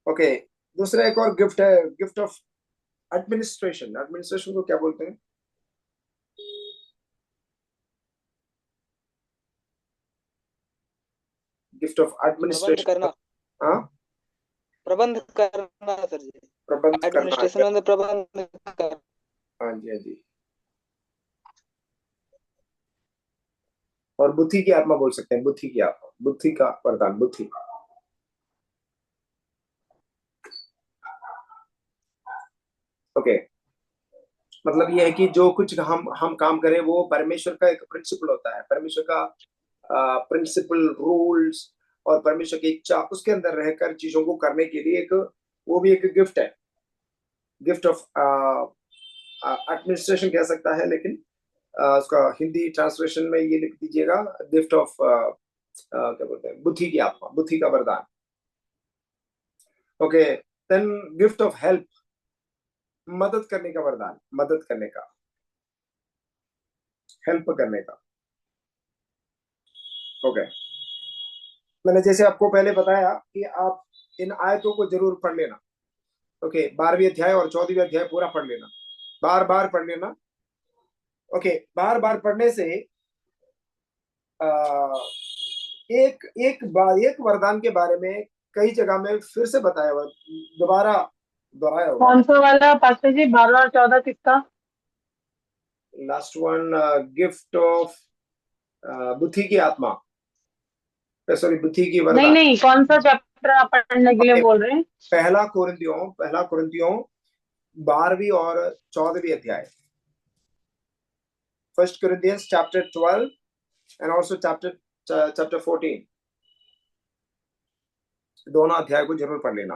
ओके, दूसरा एक और गिफ्ट है, गिफ्ट ऑफ एडमिनिस्ट्रेशन। एडमिनिस्ट्रेशन को क्या बोलते हैं? गिफ्ट ऑफ प्रबंध एडमिनिस्ट्रेशन। करना, हाँ, प्रबंध करना सर जी। प्रबंध करना एडमिनिस्ट्रेशन है। में प्रबंध करना। हाँ जी, हाँ जी। और बुद्धि की आत्मा बोल सकते हैं, बुद्धि की आत्मा, बुद्धि का वरदान, बुद्धि। ओके, मतलब ये है कि जो कुछ हम काम करें वो परमेश्वर का एक प्रिंसिपल होता है, परमेश्वर का प्रिंसिपल, रूल्स, और परमेश्वर की इच्छा, उसके अंदर रहकर चीजों को करने के लिए एक, वो भी एक गिफ्ट है। गिफ्ट ऑफ एडमिनिस्ट्रेशन कह सकता है, लेकिन उसका हिंदी ट्रांसलेशन में ये लिख दीजिएगा, गिफ्ट ऑफ क्या बोलते हैं, बुद्धि की आत्मा, बुद्धि का वरदान। Okay, then gift of help, मदद करने का वरदान, मदद करने का, हेल्प करने का। ओके, मैंने जैसे आपको पहले बताया कि आप इन आयतों को जरूर पढ़ लेना। ओके, 12वीं अध्याय और 14वीं अध्याय पूरा पढ़ लेना, बार बार पढ़ लेना। ओके, बार बार पढ़ने से आ, एक एक बार एक वरदान के बारे में कई जगह में फिर से बताया हुआ, दोबारा दोहराया हुआ कौन है। सा वाला पास्टर जी, 12 और 14 किसका? लास्ट वन, गिफ्ट ऑफ बुद्धि की आत्मा, सॉरी, बुद्धि की नहीं वरदान। नहीं, कौन सा चैप्टर आप पढ़ने के लिए ओके, बोल रहे हैं? पहला कुरिन्थियों 12वीं और 14वीं अध्याय, first Corinthians chapter 12 and also chapter 14, दोनों अध्याय को जरूर पढ़ लेना।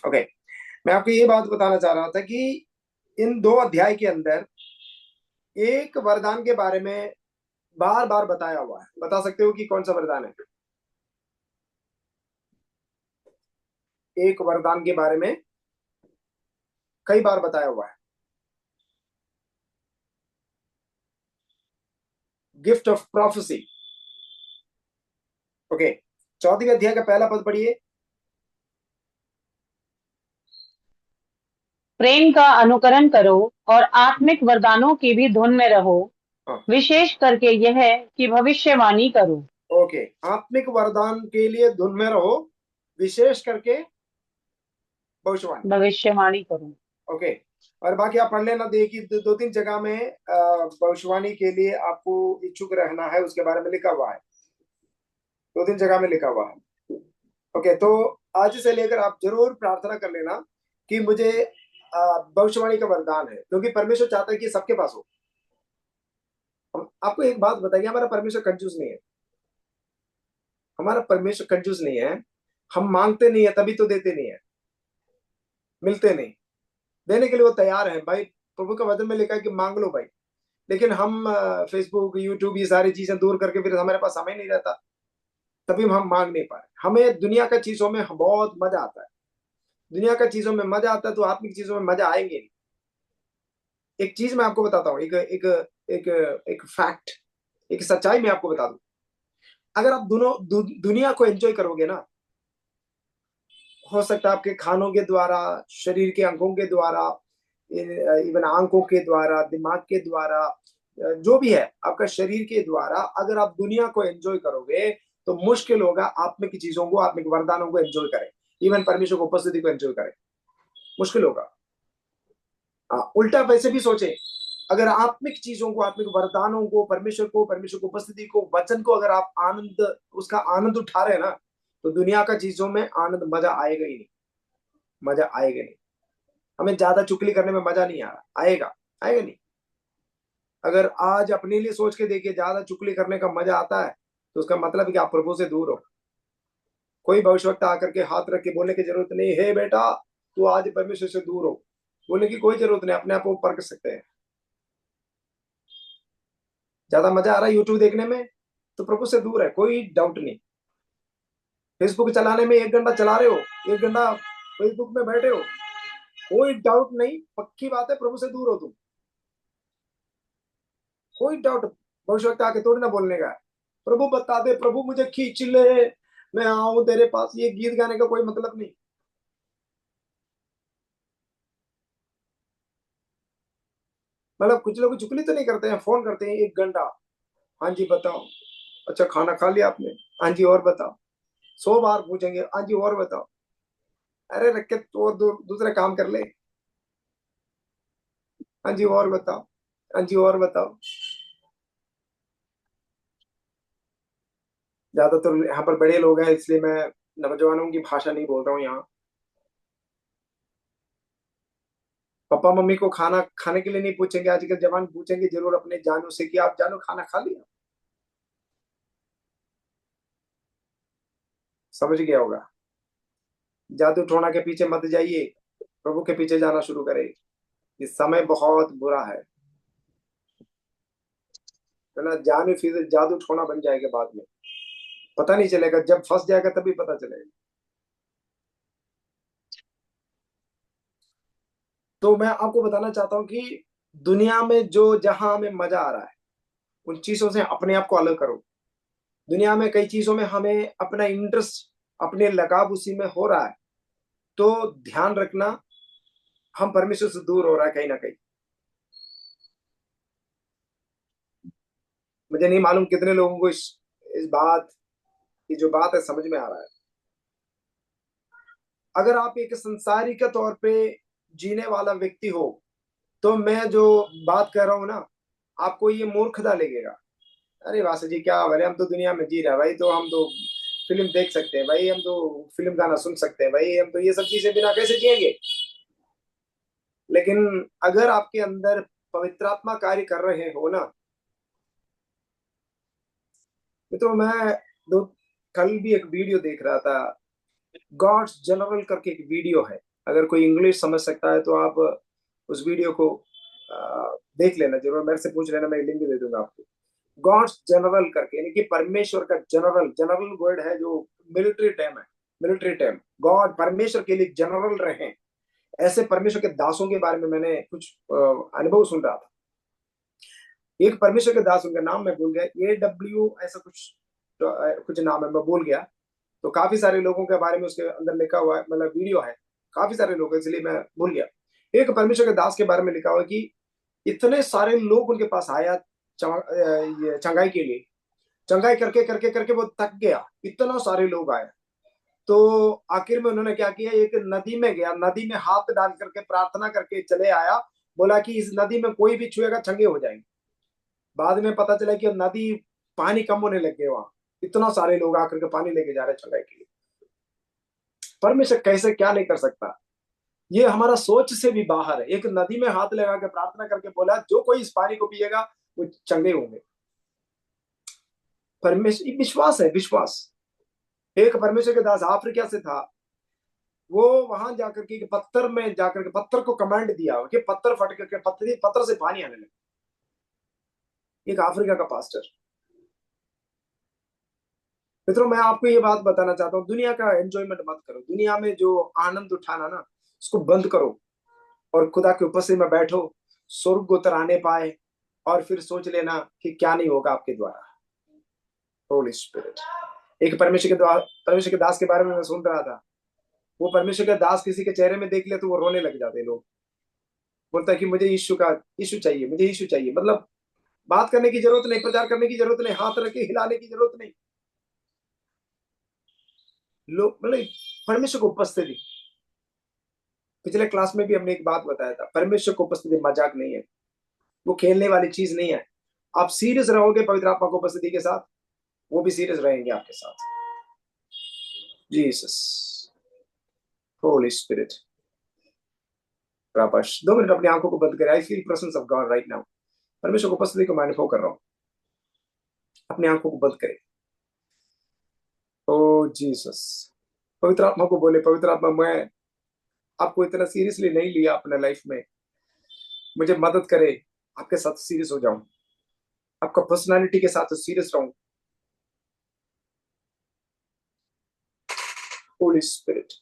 ओके, मैं आपको ये बात बताना चाह रहा था कि इन दो अध्याय के अंदर एक वरदान के बारे में बार बार बताया हुआ है। बता सकते हो कि कौन सा वरदान है? एक वरदान के बारे में कई बार बताया हुआ है, गिफ्ट ऑफ प्रोफेसी। ओके, 14वें अध्याय का पहला पद पढ़िए। प्रेम का अनुकरण करो और आत्मिक वरदानों की भी धुन में रहो, हाँ, विशेष करके यह कि भविष्यवाणी करो। ओके, आत्मिक वरदान के लिए धुन में रहो, विशेष करके भविष्यवाणी करो। ओके, और बाकी आप पढ़ लेना, देखिए दो तीन जगह में भविष्यवाणी के लिए आपको इच्छुक रहना है, उसके बारे में लिखा हुआ है, दो तीन जगह में लिखा हुआ है। ओके, तो आज से लेकर आप जरूर प्रार्थना कर लेना कि मुझे भविष्यवाणी का वरदान है, क्योंकि परमेश्वर चाहता है कि सबके पास हो। आपको एक बात बताइए, हमारा परमेश्वर कंजूस नहीं है, हमारा परमेश्वर कंजूस नहीं है। हम मांगते नहीं है तभी तो देते नहीं है, मिलते नहीं, देने के लिए वो तैयार है भाई। प्रभु का वचन में लिखा है कि मांग लो भाई, लेकिन हम फेसबुक यूट्यूब ये सारी चीजें दूर करके फिर हमारे पास समय नहीं रहता, तभी हम मांग नहीं पा रहे। हमें दुनिया का चीजों में बहुत मजा आता है, दुनिया का चीजों में मजा आता है तो आत्मिक चीजों में मजा आएंगे नहीं। एक चीज मैं आपको बताता हूँ, एक एक एक एक फैक्ट, एक सच्चाई मैं आपको बता दूं। अगर आप दोनों दुनिया को एंजॉय करोगे ना, हो सकता है आपके खानों के द्वारा, शरीर के अंगों के द्वारा, इवन आंखों के द्वारा, दिमाग के द्वारा, जो भी है आपका शरीर के द्वारा, अगर आप दुनिया को एंजॉय करोगे तो मुश्किल होगा आत्मिक चीजों को, आत्मिक वरदानों को एंजॉय करें, इवन परमेश्वर की उपस्थिति को एंजॉय करें, मुश्किल होगा। उल्टा वैसे भी सोचे, अगर आत्मिक चीजों को, आत्मिक वरदानों को, परमेश्वर को, परमेश्वर की उपस्थिति को, वचन को अगर आप आनंद, उसका आनंद उठा रहे हैं ना, तो दुनिया का चीजों में आनंद, मजा आएगा ही नहीं, मजा आएगा नहीं। हमें ज्यादा चुगली करने में मजा नहीं आ रहा, आएगा, आएगा नहीं। अगर आज अपने लिए सोच के देखिए, ज्यादा चुगली करने का मजा आता है तो उसका मतलब है कि आप प्रभु से दूर हो। कोई भविष्यवक्ता आकर के हाथ रख के बोलने की जरूरत नहीं है बेटा तू आज परमेश्वर से दूर हो, बोलने की कोई जरूरत नहीं, अपने आप को परख सकते हैं। ज्यादा मजा आ रहा है यूट्यूब देखने में तो प्रभु से दूर है, कोई डाउट नहीं। फेसबुक चलाने में 1 घंटा चला रहे हो, 1 घंटा फेसबुक में बैठे हो, कोई डाउट नहीं, पक्की बात है प्रभु से दूर हो तुम, कोई डाउट। भविष्यवक्ता आके थोड़ी ना बोलने का है, प्रभु बता दे, प्रभु मुझे खींच ले, मैं आऊं तेरे पास, ये गीत गाने का कोई मतलब नहीं। मतलब कुछ लोग चुगली तो नहीं करते हैं, फोन करते हैं 1 घंटा, हाँ जी बताओ, अच्छा खाना खा लिया आपने, हाँ जी और बताओ, 100 बार पूछेंगे, हाँ जी और बताओ। अरे रख के तो दूसरे काम कर ले, हाँ जी और बताओ, हाँ जी और बताओ। ज्यादातर यहाँ पर बड़े लोग हैं, इसलिए मैं नौजवानों की भाषा नहीं बोल रहा हूँ यहाँ। पापा मम्मी को खाना खाने के लिए नहीं पूछेंगे, आजकल जवान पूछेंगे जरूर अपने जानू से कि आप जानू खाना खा लिया, समझ गया होगा। जादू टोना के पीछे मत जाइए, प्रभु के पीछे जाना शुरू करें, इस समय बहुत बुरा है ना। जानू फिर जादू टोना बन जाएगा, बाद में पता नहीं चलेगा, जब फंस जाएगा तभी पता चलेगा। तो मैं आपको बताना चाहता हूँ कि दुनिया में जो जहां हमें मजा आ रहा है उन चीजों से अपने आप को अलग करो। दुनिया में कई चीजों में हमें अपना इंटरेस्ट, अपने लगाव उसी में हो रहा है, तो ध्यान रखना हम परमेश्वर से दूर हो रहा है कहीं ना कहीं। मुझे नहीं मालूम कितने लोगों को इस बात की जो बात है समझ में आ रहा है। अगर आप एक संसारी के तौर पे जीने वाला व्यक्ति हो तो मैं जो बात कर रहा हूं ना, आपको ये मूर्खता लगेगा। अरे वासा जी क्या भले, हम तो दुनिया में जी रहे हैं भाई, तो हम तो फिल्म देख सकते हैं भाई, हम तो फिल्म गाना सुन सकते हैं भाई, हम तो ये सब चीजें बिना कैसे जिएंगे। लेकिन अगर आपके अंदर पवित्र आत्मा कार्य कर रहे हो ना, तो मैं दो कल भी एक वीडियो देख रहा था, गॉड्स जनरल करके एक वीडियो है, अगर कोई इंग्लिश समझ सकता है तो आप उस वीडियो को देख लेना जरूर, मेरे से पूछ लेना, मैं लिंक दे दूंगा आपको। गॉड्स जनरल करके, यानी कि परमेश्वर का जनरल, जनरल वर्ड है जो मिलिट्री टर्म है, मिलिट्री टर्म। गॉड परमेश्वर के लिए जनरल रहे, ऐसे परमेश्वर के दासों के बारे में मैंने कुछ अनुभव सुन रहा था। एक परमेश्वर के दास, उनका नाम मैं भूल गया, AW ऐसा कुछ, कुछ नाम है, मैं भूल गया। तो काफी सारे लोगों के बारे में उसके अंदर लिखा हुआ है, मतलब वीडियो है, काफी सारे लोग, इसलिए मैं भूल गया। एक परमेश्वर के दास के बारे में लिखा हुआ है कि इतने सारे लोग उनके पास आया ये चंगाई के लिए, चंगाई करके करके करके वो थक गया, इतना सारे लोग आए। तो आखिर में उन्होंने क्या किया, एक नदी में गया, नदी में हाथ डाल करके प्रार्थना करके चले आया, बोला कि इस नदी में कोई भी छुएगा चंगे हो जाएंगे। बाद में पता चला कि नदी, पानी कम होने लग गए वहां, इतना सारे लोग आकर के पानी लेके जा रहे चंगाई के लिए। परमेश्वर कैसे क्या नहीं कर सकता, ये हमारा सोच से भी बाहर है। एक नदी में हाथ लगा के प्रार्थना करके बोला जो कोई इस पानी को पिएगा वो चंगे होंगे। परमेश्वर, विश्वास है, विश्वास। एक परमेश्वर के दास अफ्रीका से था, वो वहां जाकर के पत्थर में जाकर के पत्थर को कमांड दिया कि पत्थर फट करके पत्थर से पानी आने लगे। एक अफ्रीका का पास्टर। मित्रों, मैं आपको ये बात बताना चाहता हूँ, दुनिया का एंजॉयमेंट मत करो, दुनिया में जो आनंद उठाना ना उसको बंद करो और खुदा के उपस्थिति में बैठो, स्वर्ग उतर आने पाए, और फिर सोच लेना कि क्या नहीं होगा आपके द्वारा। होली स्पिरिट। एक परमेश्वर के दास के बारे में मैं सुन रहा था, वो परमेश्वर का दास किसी के चेहरे में देख ले तो वो रोने लग जाते लोग। बोलता है कि मुझे यीशु चाहिए, मुझे यीशु चाहिए। मतलब बात करने की जरूरत नहीं, प्रचार करने की जरूरत नहीं, हाथ रख के हिलाने की जरूरत नहीं। लोग मतलब परमेश्वर को उपस्थिति, पिछले क्लास में भी हमने एक बात बताया था, परमेश्वर को उपस्थिति मजाक नहीं है, वो खेलने वाली चीज नहीं है। आप सीरियस रहोगे पवित्र आत्मा को उपस्थिति के साथ, वो भी सीरियस रहेंगे आपके साथ। Jesus, holy spirit. Prakash 2 minute अपनी आंखों को बंद करें। I feel presence of God right now. परमेश्वर को उपस्थिति को मैं अनुभव कर रहा हूं। अपनी आंखों को बंद करें। ओ जीसस। पवित्र आत्मा को बोले, पवित्र आत्मा मैं आपको इतना सीरियसली नहीं लिया अपने लाइफ में, मुझे मदद करे, आपके साथ सीरियस हो जाऊं, आपका पर्सनालिटी के साथ सीरियस रहूं। Holi spirit,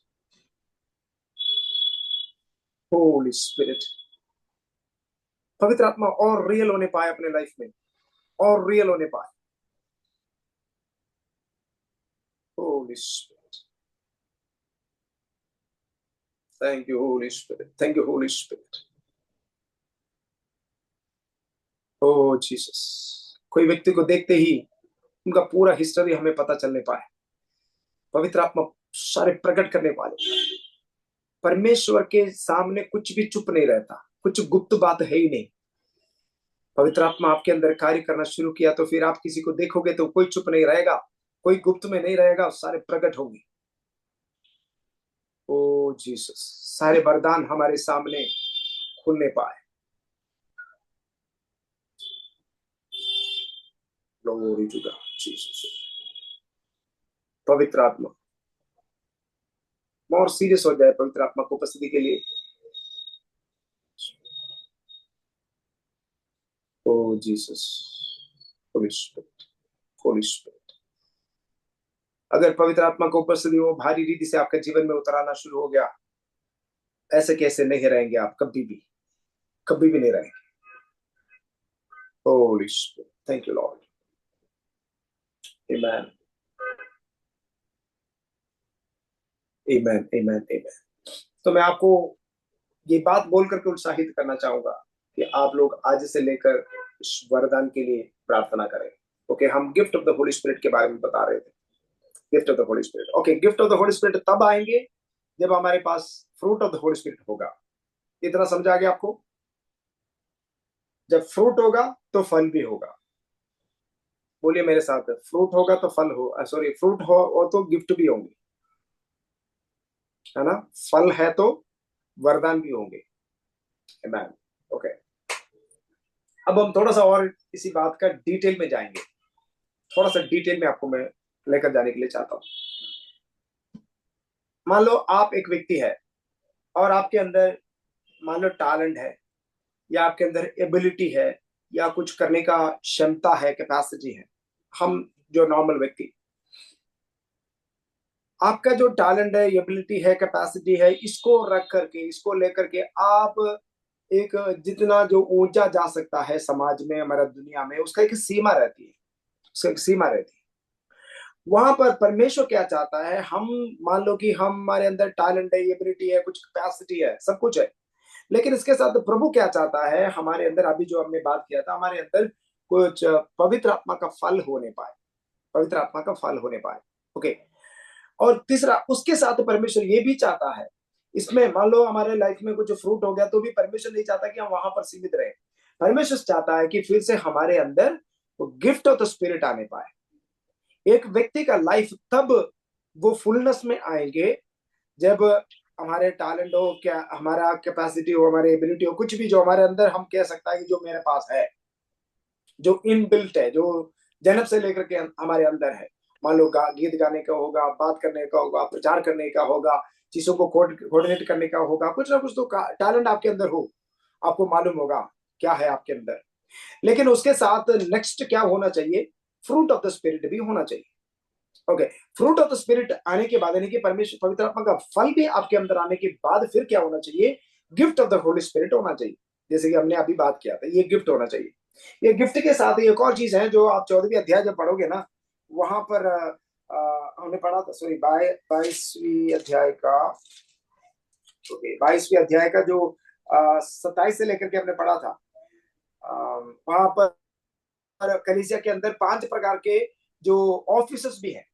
holy spirit. पवित्र आत्मा और रियल होने पाए अपने लाइफ में, और रियल होने पाए। Holy spirit, thank you holy spirit, thank you holy spirit. O Jesus. कोई व्यक्ति को देखते ही उनका पूरा हिस्ट्री हमें पता चलने पाए। पवित्र आत्मा सारे प्रकट करने वाले। परमेश्वर के सामने कुछ भी चुप नहीं रहता, कुछ गुप्त बात है ही नहीं। पवित्र आत्मा आपके अंदर कार्य करना शुरू किया तो फिर आप किसी को देखोगे तो कोई चुप नहीं रहेगा, कोई गुप्त में नहीं रहेगा, सारे प्रकट होंगे। ओ जीसस, सारे वरदान हमारे सामने खुलने पाए। Glory to God Jesus. पवित्र आत्मा और सीरियस हो जाए पवित्र आत्मा को उपस्थिति के लिए। Oh Jesus, holy spirit, holy spirit. अगर पवित्र आत्मा को उपस्थिति वो भारी रीति से आपके जीवन में उतराना शुरू हो गया, ऐसे कैसे नहीं रहेंगे आप, कभी भी, कभी भी नहीं रहेंगे। Holy spirit, thank you Lord. Amen, amen, amen, amen. तो मैं आपको ये बात बोल करके उत्साहित करना चाहूंगा कि आप लोग आज से लेकर इस वरदान के लिए प्रार्थना करें। ओके, हम gift of the holy spirit के बारे में बता रहे थे। Gift of the holy spirit, okay, gift of the holy spirit तब आएंगे जब हमारे पास fruit of the holy spirit होगा। इतना समझा गया आपको? जब फ्रूट होगा तो फल भी होगा। बोलिए मेरे साथ, फ्रूट होगा तो फल हो, सॉरी, फ्रूट हो तो गिफ्ट भी होंगे, है ना? फल है तो वरदान भी होंगे। आमेन। ओके, अब हम थोड़ा सा और इसी बात का डिटेल में जाएंगे। थोड़ा सा डिटेल में आपको मैं लेकर जाने के लिए चाहता हूं। मान लो आप एक व्यक्ति है और आपके अंदर मान लो टैलेंट है, या आपके अंदर एबिलिटी है, या कुछ करने का क्षमता है, कैपेसिटी है। हम जो नॉर्मल व्यक्ति, आपका जो टैलेंट है, एबिलिटी है, कैपेसिटी है, इसको रख करके, इसको लेकर के आप एक जितना जो ऊंचा जा सकता है समाज में, हमारा दुनिया में, उसका एक सीमा रहती है, उसका एक सीमा रहती है। वहां पर परमेश्वर क्या चाहता है, हम मान लो कि हमारे अंदर टैलेंट है, एबिलिटी है, कुछ कैपेसिटी है, सब कुछ है, लेकिन इसके साथ प्रभु क्या चाहता है हमारे अंदर, अभी जो हमने बात किया था, हमारे अंदर कुछ पवित्र आत्मा का फल होने पाए, पवित्र आत्मा का फल होने पाए। ओके। और तीसरा, उसके साथ परमेश्वर ये भी चाहता है, इसमें मान लो हमारे लाइफ में कुछ फ्रूट हो गया, तो भी परमेश्वर नहीं चाहता कि हम वहां पर सीमित रहे। परमेश्वर चाहता है कि फिर से हमारे अंदर वो गिफ्ट ऑफ द स्पिरिट आने पाए। एक व्यक्ति का लाइफ तब वो फुलनेस में आएंगे जब हमारे टैलेंट हो, क्या हमारा कैपेसिटी हो, हमारी एबिलिटी हो, कुछ भी जो हमारे अंदर हम कह सकता है कि जो मेरे पास है, जो इनबिल्ट है, जो जन्म से लेकर के हमारे अंदर है। मान लो गीत गाने का होगा, बात करने का होगा, प्रचार करने का होगा, चीजों को कोऑर्डिनेट करने का होगा, कुछ ना कुछ तो टैलेंट आपके अंदर हो, आपको मालूम होगा क्या है आपके अंदर। लेकिन उसके साथ नेक्स्ट क्या होना चाहिए, फ्रूट ऑफ द स्पिरिट भी होना चाहिए। Okay. Fruit of the spirit आने के बाद, यानी कि परमेश्वर पवित्र आत्मा का फल भी आपके अंदर आने के बाद फिर क्या होना चाहिए, gift of the holy spirit होना चाहिए। जैसे कि हमने अभी बात किया था, ये गिफ्ट होना चाहिए। ये गिफ्ट के साथ एक और चीज है जो आप 14वीं अध्याय जब पढ़ोगे ना, वहां पर हमने पढ़ा था, सॉरी 22वीं अध्याय का, ओके 22वीं अध्याय का जो 27 से लेकर के हमने पढ़ा था, वहां पर कलीसिया के अंदर 5 प्रकार के जो ऑफिसर्स भी हैं,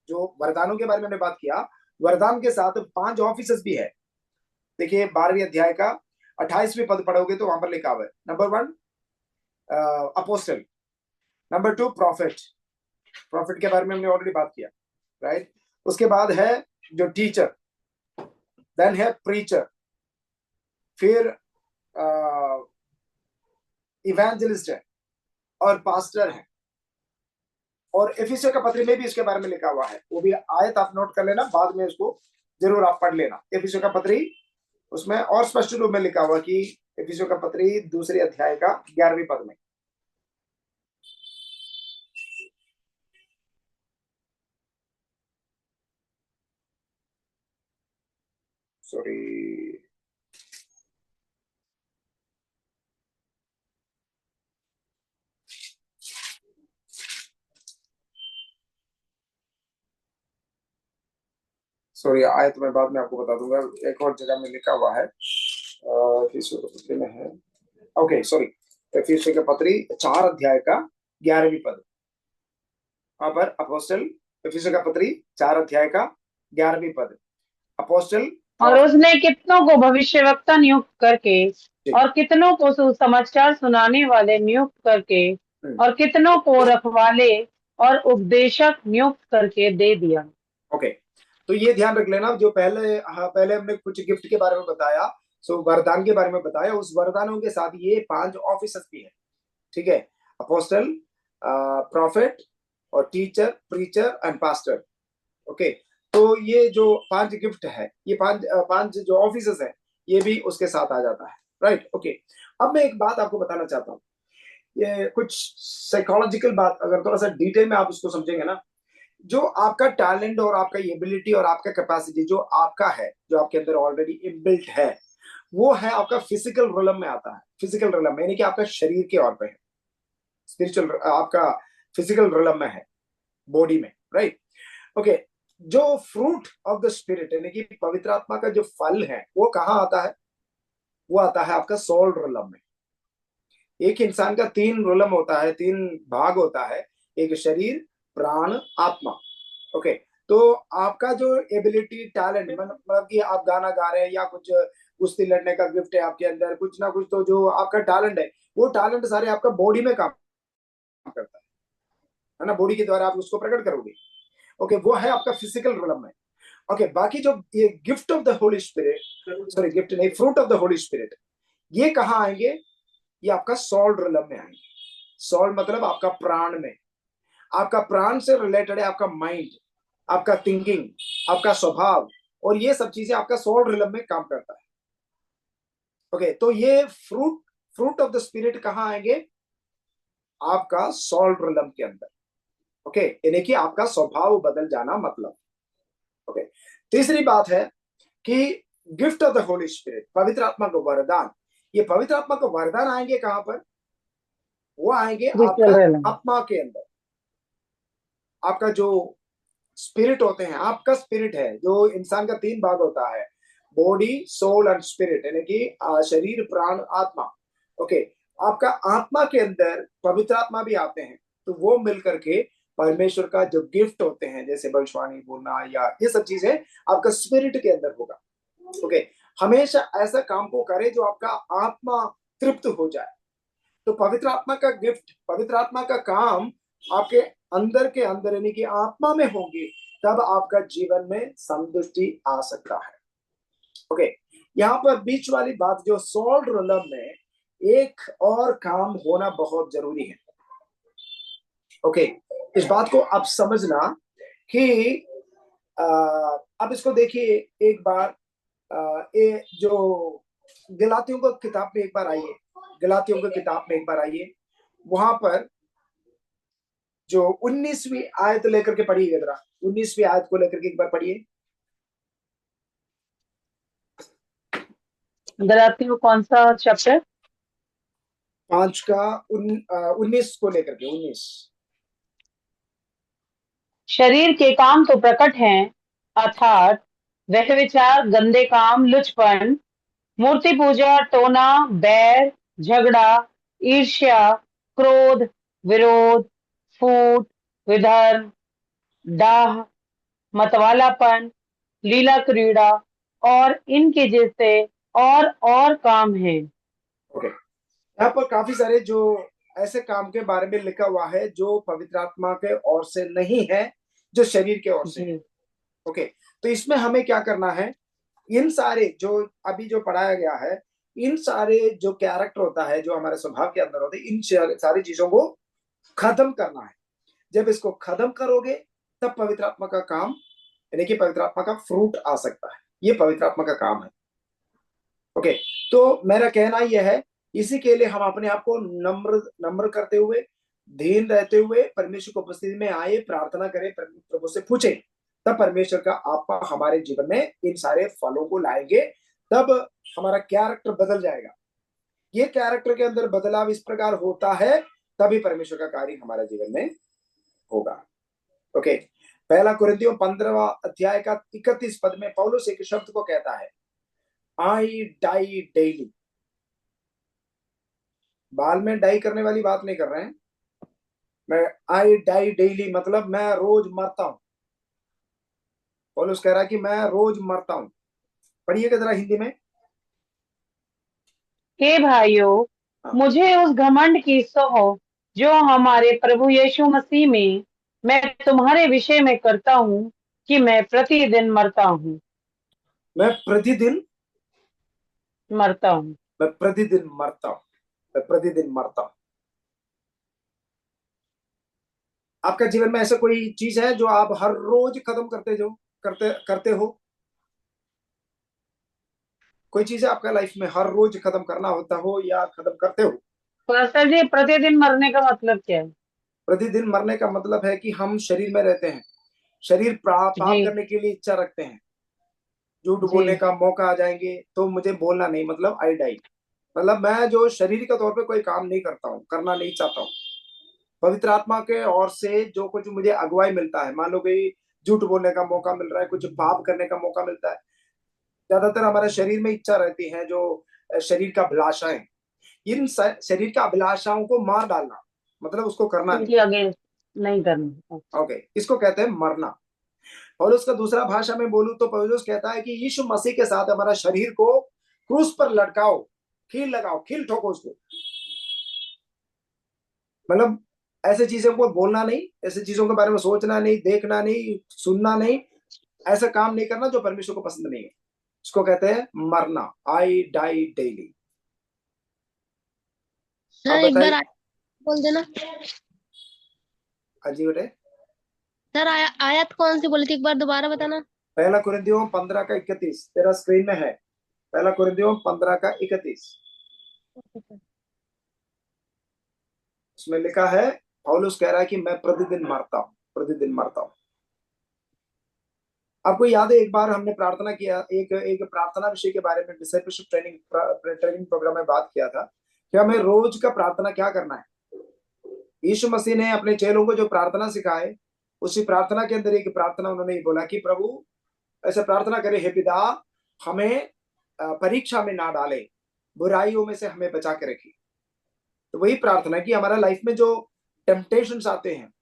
जो वरदानों के बारे में हमने बात किया, वरदान के साथ 5 ऑफिसर्स भी है। देखिए 12वीं अध्याय का 28वीं पद पढ़ोगे तो वहां पर लिखा हुआ है, number 1 apostle, number 2 profit, profit के बारे में हमने ऑलरेडी बात किया, राइट। उसके बाद है जो टीचर, देन है प्रीचर, फिर इवेंजलिस्ट है, और पास्टर है। और एफिसियों का पत्री में भी इसके बारे में लिखा हुआ है, वो भी आयत आप नोट कर लेना, बाद में उसको जरूर आप पढ़ लेना। एफिसियों का पत्री, उसमें और स्पष्ट रूप में लिखा हुआ कि एफिसियों का पत्री 2 अध्याय का 11वीं पद में, सॉरी, सॉरी आयत में बाद में आपको बता दूंगा, एक और जगह में लिखा हुआ है, एफिसियों के पत्री में है, ओके सॉरी, एफिसियों के पत्री 4 अध्याय का 11वीं पद, वहां पर अपोस्टल, एफिसियों का पत्री 4 अध्याय का 11वीं पद, अपोस्टल और उसने कितनों को भविष्यवक्ता नियुक्त करके, और कितनों को सुसमाचार सुनाने वाले नियुक्त करके, और कितनों को रखवाले और उपदेशक नियुक्त करके दे दिया। ओके। तो ये ध्यान रख लेना, जो पहले हमने कुछ गिफ्ट के बारे में बताया, सो वरदान के बारे में बताया, उस वरदानों के साथ ये 5 ऑफिसर्स भी है, ठीक है, अपोस्टल, प्रॉफिट, और teacher, preacher and pastor. Okay. तो ये जो 5 गिफ्ट है, ये 5 जो ऑफिसर्स हैं, ये भी उसके साथ आ जाता है, राइट। ओके। अब मैं एक बात आपको बताना चाहता हूँ, ये कुछ साइकोलॉजिकल बात, अगर थोड़ा सा डिटेल में आप उसको समझेंगे ना, जो आपका टैलेंट और आपका एबिलिटी और आपका कैपेसिटी जो आपका है, जो आपके अंदर ऑलरेडी इनबिल्ट है, वो है आपका फिजिकल रिलम में आता है। फिजिकल रिलम यानी कि आपका शरीर के ओर पे है, स्पिरिचुअल आपका फिजिकल रिलम में है, बॉडी में, राइट। ओके। जो फ्रूट ऑफ द स्पिरिट यानी कि पवित्र आत्मा का जो फल है, वो कहाँ आता है, वो आता है आपका सोल रिलम में। एक इंसान का 3 रिलम होता है, 3 भाग होता है, एक शरीर, प्राण, आत्मा। ओके। तो आपका जो एबिलिटी, टैलेंट, मतलब कि आप गाना गा रहे हैं या कुछ कुश्ती लड़ने का गिफ्ट है आपके अंदर, कुछ ना कुछ तो जो आपका टैलेंट है, वो टैलेंट सारे आपका बॉडी में काम करता है ना, बॉडी के द्वारा आप उसको प्रकट करोगे। ओके। वो है आपका फिजिकल रिलम में। ओके। बाकी जो ये gift of the holy spirit, sorry gift नहीं, fruit of the holy spirit, ये कहाँ आएंगे, ये आपका सोल रिलम में आएंगे। सोल मतलब आपका प्राण में, आपका प्राण से रिलेटेड है आपका माइंड, आपका थिंकिंग, आपका स्वभाव, और ये सब चीजें आपका सोल रिलम में काम करता है। ओके। तो ये फ्रूट ऑफ द स्पिरिट कहाँ आएंगे, आपका सोल रिलम के अंदर। ओके। यानी कि आपका स्वभाव बदल जाना, मतलब ओके, तीसरी बात है कि gift of the holy spirit, पवित्र आत्मा का वरदान। ये पवित्र आत्मा का वरदान आएंगे कहां पर? वो आएंगे आपका आत्मा के अंदर। आपका जो स्पिरिट होते हैं, आपका स्पिरिट है, जो इंसान का 3 भाग होता है, बॉडी, सोल एंड स्पिरिट, यानी कि शरीर, प्राण, आत्मा। ओके, आपका आत्मा के अंदर पवित्र आत्मा भी आते हैं, तो वो मिलकर के परमेश्वर का जो गिफ्ट होते हैं, जैसे भविष्यवाणी बोलना या ये सब चीजें आपका स्पिरिट के अंदर होगा। ओके, हमेशा ऐसा काम को करे जो आपका आत्मा तृप्त हो जाए। तो पवित्र आत्मा का गिफ्ट, पवित्र आत्मा का काम आपके अंदर के अंदर यानी कि आत्मा में होंगे, तब आपका जीवन में संतुष्टि आ सकता है। ओके, यहाँ पर बीच वाली बात जो सोल रिलम में एक और काम होना बहुत जरूरी है। ओके, इस बात को आप समझना कि अब इसको देखिए एक बार, ये जो गलातियों को किताब में एक बार आइए, गलातियों की किताब में एक बार आइए, वहां पर जो 19वीं आयत लेकर के पढ़िएगा, जरा 19वीं आयत को लेकर के एक बार पढ़िए। गलातियों कौन सा चैप्टर? 5 का 19 को लेकर के 19। शरीर के काम तो प्रकट हैं, अर्थात वह विचार, गंदे काम, लुचपन, मूर्ति पूजा, टोना, बैर, झगड़ा, ईर्ष्या, क्रोध, विरोध, फूट, विधर्म, डाह, मतवालापन, लीला क्रीड़ा और इनके जैसे और काम हैं। ओके, यहाँ पर काफी सारे जो ऐसे काम के बारे में लिखा हुआ है जो पवित्र आत्मा के ओर से नहीं है, जो शरीर के ओर से है। ओके, तो इसमें हमें क्या करना है? इन सारे जो अभी जो पढ़ाया गया है, इन सारे जो कैरेक्टर होता है, जो हमारे स्वभाव के अंदर होते हैं, इन सारी चीजों को खत्म करना है। जब इसको खत्म करोगे तब पवित्र आत्मा का काम, यानी कि पवित्र आत्मा का फ्रूट आ सकता है। ये पवित्र आत्मा का काम है। ओके, तो मेरा कहना यह है, इसी के लिए हम अपने आप को नम्र करते हुए, धीन रहते हुए परमेश्वर की उपस्थिति में आए, प्रार्थना करें, प्रभु से पूछें, तब परमेश्वर का आत्मा हमारे जीवन में इन सारे फलों को लाएंगे, तब हमारा कैरेक्टर बदल जाएगा। ये कैरेक्टर के अंदर बदलाव इस प्रकार होता है, तभी परमेश्वर का कार्य हमारे जीवन में होगा। ओके, पहला कुरिन्थियों 15वां अध्याय का 31 पद में पौलुस एक शब्द को कहता है, आई डाई डेली। बाल में डाई करने वाली बात नहीं कर रहे हैं। मैं आई डाई डेली मतलब मैं रोज मरता हूं। पौलुस कह रहा है कि मैं रोज मरता हूं। पढ़िएगा जरा हिंदी में। हे भाइयों, मुझे उस घमंड की सौं जो हमारे प्रभु यीशु मसीह में मैं तुम्हारे विषय में करता हूँ कि मैं प्रतिदिन मरता हूँ। मैं प्रतिदिन मरता हूँ। मैं प्रतिदिन मरता हूं। मैं प्रतिदिन मरता हूं। आपका जीवन में ऐसा कोई चीज है जो आप हर रोज खत्म करते हो? कोई चीज है आपका लाइफ में हर रोज खत्म करना होता हो या खत्म करते हो? पास्टर जी, प्रतिदिन मरने का मतलब क्या है? प्रतिदिन मरने का मतलब है कि हम शरीर में रहते हैं, शरीर पाप जी करने के लिए इच्छा रखते हैं, झूठ जी बोलने का मौका आ जाएंगे तो मुझे बोलना नहीं, मतलब आई डाई। मतलब मैं जो शरीर के तौर पे कोई काम नहीं करता हूँ, करना नहीं चाहता हूँ, पवित्र आत्मा के ओर से जो कुछ मुझे अगुवाई मिलता है, मान लो कि झूठ बोलने का मौका मिल रहा है, कुछ पाप करने का मौका मिलता है, ज्यादातर हमारे शरीर में इच्छा रहती है, जो शरीर का अभिलाषाएं, इन शरीर का अभिलाषाओं को मार डालना, मतलब उसको करना नहीं। इनके अगेंस्ट नहीं करना। ओके, इसको कहते हैं मरना। पौलुस का दूसरा भाषा में बोलूं तो पौलुस कहता है कि यीशु मसीह के साथ हमारा शरीर को क्रूस पर लटकाओ, कील लगाओ, कील ठोको उसको। मतलब ऐसे चीजों को बोलना नहीं, ऐसे चीजों के बारे में सोचना नहीं, देखना नहीं, सुनना नहीं, ऐसा काम नहीं करना जो परमेश्वर को पसंद नहीं है। इसको कहते हैं मरना, आई डाई डेली। सर आप एक बार बताइए। बोल देना। अजी बेटे, सर आयत कौन सी बोली थी, एक बार दोबारा बताना। पहला कुरिन्थियों 15 का 31 तेरा स्क्रीन में है। पहला कुरिन्थियों 15 का 31, उसमें लिखा है, पौलुस कह रहा है कि मैं प्रतिदिन मरता हूं, प्रतिदिन मरता हूं। आपको याद है एक बार हमने प्रार्थना किया, एक एक प्रार्थना विषय के बारे में डिसाइपलशिप ट्रेनिंग प्रोग्राम में बात किया था कि हमें रोज का प्रार्थना क्या करना है। यीशु मसीह ने अपने चेलों को जो प्रार्थना सिखाए, उसी प्रार्थना के अंदर एक प्रार्थना उन्होंने ये बोला कि प्रभु ऐसे प्रार्थना करे, हे पिता हमें परीक्षा में ना डाले, बुराइयों में से हमें बचा के रखिए। तो वही प्रार्थना कि हमारा लाइफ में जो टेम्पटेशंस आते हैं,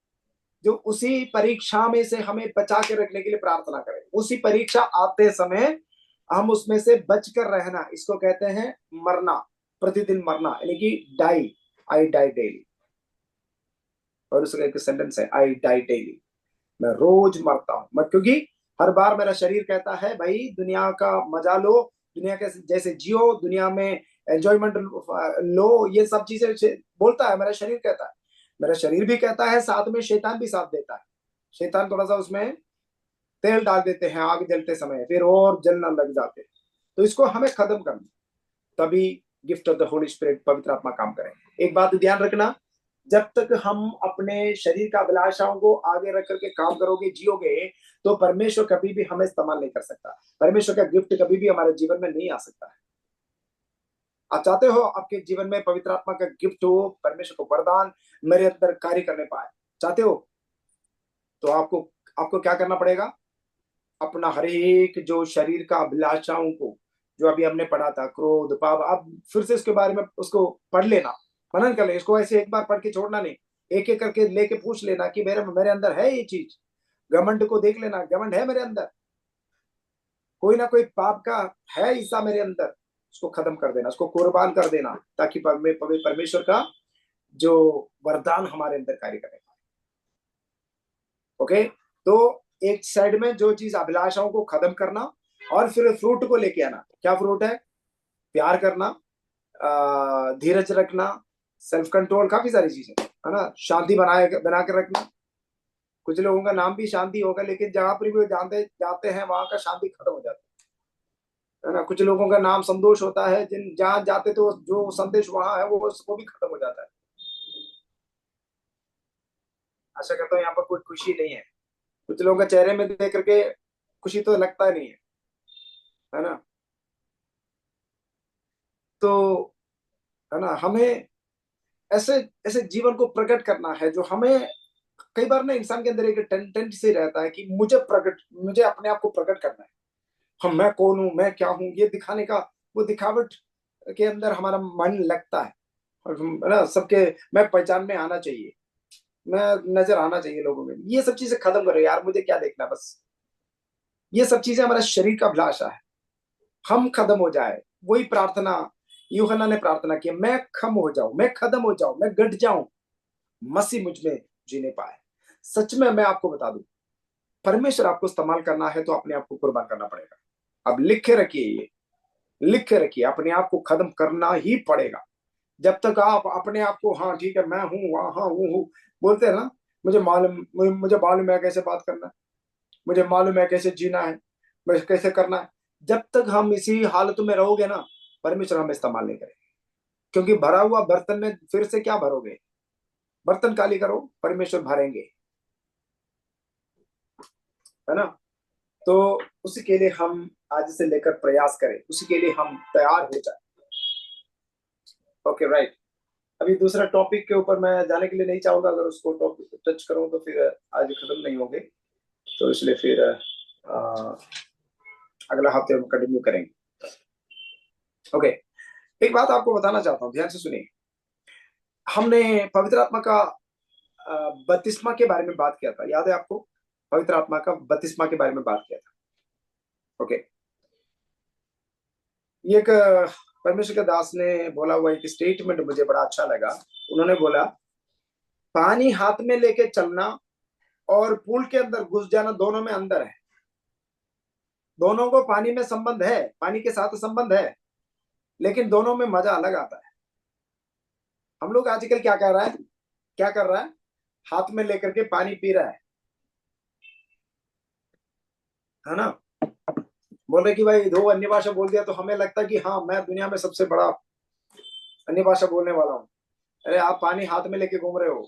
जो उसी परीक्षा में से हमें बचा के रखने के लिए प्रार्थना करें। उसी परीक्षा आते समय हम उसमें से बचकर रहना, इसको कहते हैं मरना, प्रतिदिन मरना, यानी कि डाई, आई डाई डेली। और उसका एक सेंटेंस है, आई डाई डेली, मैं रोज मरता हूं। मैं क्योंकि हर बार मेरा शरीर कहता है भाई दुनिया का मजा लो, दुनिया के जैसे जियो, दुनिया में एंजॉयमेंट लो, ये सब चीजें बोलता है मेरा शरीर, कहता है मेरा शरीर भी कहता है, साथ में शैतान भी साथ देता है। शैतान थोड़ा सा उसमें तेल डाल देते हैं आग जलते समय, फिर और जलना लग जाते हैं। तो इसको हमें खत्म करना, तभी gift of the holy spirit, पवित्र आत्मा काम करें। एक बात ध्यान रखना, जब तक हम अपने शरीर का अभिलाषाओं को आगे रख करके काम करोगे, जियोगे, तो परमेश्वर कभी भी हमें इस्तेमाल नहीं कर सकता। परमेश्वर का गिफ्ट कभी भी हमारे जीवन में नहीं आ सकता है। आप चाहते हो आपके जीवन में पवित्र आत्मा का गिफ्ट हो, परमेश्वर को वरदान मेरे अंदर कार्य करने पाए, चाहते हो तो आपको आपको क्या करना पड़ेगा? अपना हर एक जो शरीर का अभिलाषाओं को, जो अभी हमने पढ़ा था, क्रोध, पाप, अब फिर से इसके बारे में उसको पढ़ लेना, मनन कर ले इसको। ऐसे एक बार पढ़ के छोड़ना नहीं, एक एक करके लेके पूछ लेना कि मेरे अंदर है ये चीज। घमंड को देख लेना, घमंड है मेरे अंदर, कोई ना कोई पाप का है हिस्सा मेरे अंदर, उसको खत्म कर देना, उसको कुर्बान कर देना, ताकि परमेश्वर का जो वरदान हमारे अंदर कार्य करे। ओके, तो एक साइड में जो चीज अभिलाषाओं को खत्म करना, और फिर फ्रूट को लेके आना। क्या फ्रूट है? प्यार करना, धीरज रखना, सेल्फ कंट्रोल, काफी सारी चीजें है ना। शांति बना के रखना। कुछ लोगों का नाम भी शांति होगा, लेकिन जहां पर भी वो जानते जाते हैं वहां का शांति खत्म हो जाता है ना। कुछ लोगों का नाम संतोष होता है, जिन जहां जाते तो जो संदेश वहां है वो भी खत्म हो जाता है। आशा करता हूँ यहाँ पर कोई खुशी नहीं है। कुछ लोगों के चेहरे में देख करके खुशी तो लगता नहीं है ना। तो है ना, हमें ऐसे ऐसे जीवन को प्रकट करना है जो हमें, कई बार ना इंसान के अंदर एक टेंडेंसी रहता है कि मुझे अपने आप को प्रकट करना है। हम, मैं कौन हूं, मैं क्या हूं, ये दिखाने का, वो दिखावट के अंदर हमारा मन लगता है। और है ना, सबके मैं पहचान में आना चाहिए, मैं नजर आना चाहिए लोगों में। ये सब चीजें खत्म करो यार, मुझे क्या देखना, बस ये सब चीजें हमारा शरीर का अभिलाषा है, हम खत्म हो जाए। वही प्रार्थना यूहन्ना ने प्रार्थना की, मैं खम हो जाऊं, मैं खत्म हो जाऊं, मैं घट जाऊं, मसीह मुझ में जीने पाए। सच में मैं आपको बता दूं, परमेश्वर आपको इस्तेमाल करना है तो अपने आप को कुर्बान करना पड़ेगा। अब लिख के रखिए, ये लिख के रखिए, अपने आप को खत्म करना ही पड़ेगा। जब तक आप अपने आप को, हाँ ठीक है मैं हूँ, हाँ हूँ बोलते हैं ना, मुझे मालूम है कैसे बात करना है, मुझे मालूम है कैसे जीना है, मुझे कैसे करना है, जब तक हम इसी हालत में रहोगे ना, परमेश्वर हमें इस्तेमाल नहीं करेंगे। क्योंकि भरा हुआ बर्तन में फिर से क्या भरोगे? बर्तन खाली करो, परमेश्वर भरेंगे, है ना। तो उसी के लिए हम आज से लेकर प्रयास करें, उसी के लिए हम तैयार हो जाए। Okay right. अभी दूसरा टॉपिक के ऊपर मैं जाने के लिए नहीं चाहूंगा, अगर उसको टॉपिक टच करूं तो फिर आज खत्म नहीं होंगे, तो इसलिए फिर अगला हफ्ते हम कंटिन्यू करेंगे। ओके, एक बात आपको बताना चाहता हूँ, ध्यान से सुनिए। हमने पवित्र आत्मा का बपतिस्मा के बारे में बात किया था, याद है आपको? पवित्र आत्मा का बपतिस्मा के बारे में बात किया था। ओके, ये एक परमेश्वर के दास ने बोला हुआ एक स्टेटमेंट मुझे बड़ा अच्छा लगा। उन्होंने बोला, पानी हाथ में लेके चलना और पूल के अंदर घुस जाना, दोनों में अंदर है। दोनों को पानी में संबंध है, पानी के साथ संबंध है, लेकिन दोनों में मजा अलग आता है। हम लोग आजकल क्या कर रहा है, हाथ में लेकर के पानी पी रहा है ना। बोल रहे कि भाई दो अन्य भाषा बोल दिया तो हमें लगता है कि हाँ मैं दुनिया में सबसे बड़ा अन्य भाषा बोलने वाला हूं। अरे आप पानी हाथ में लेके घूम रहे हो,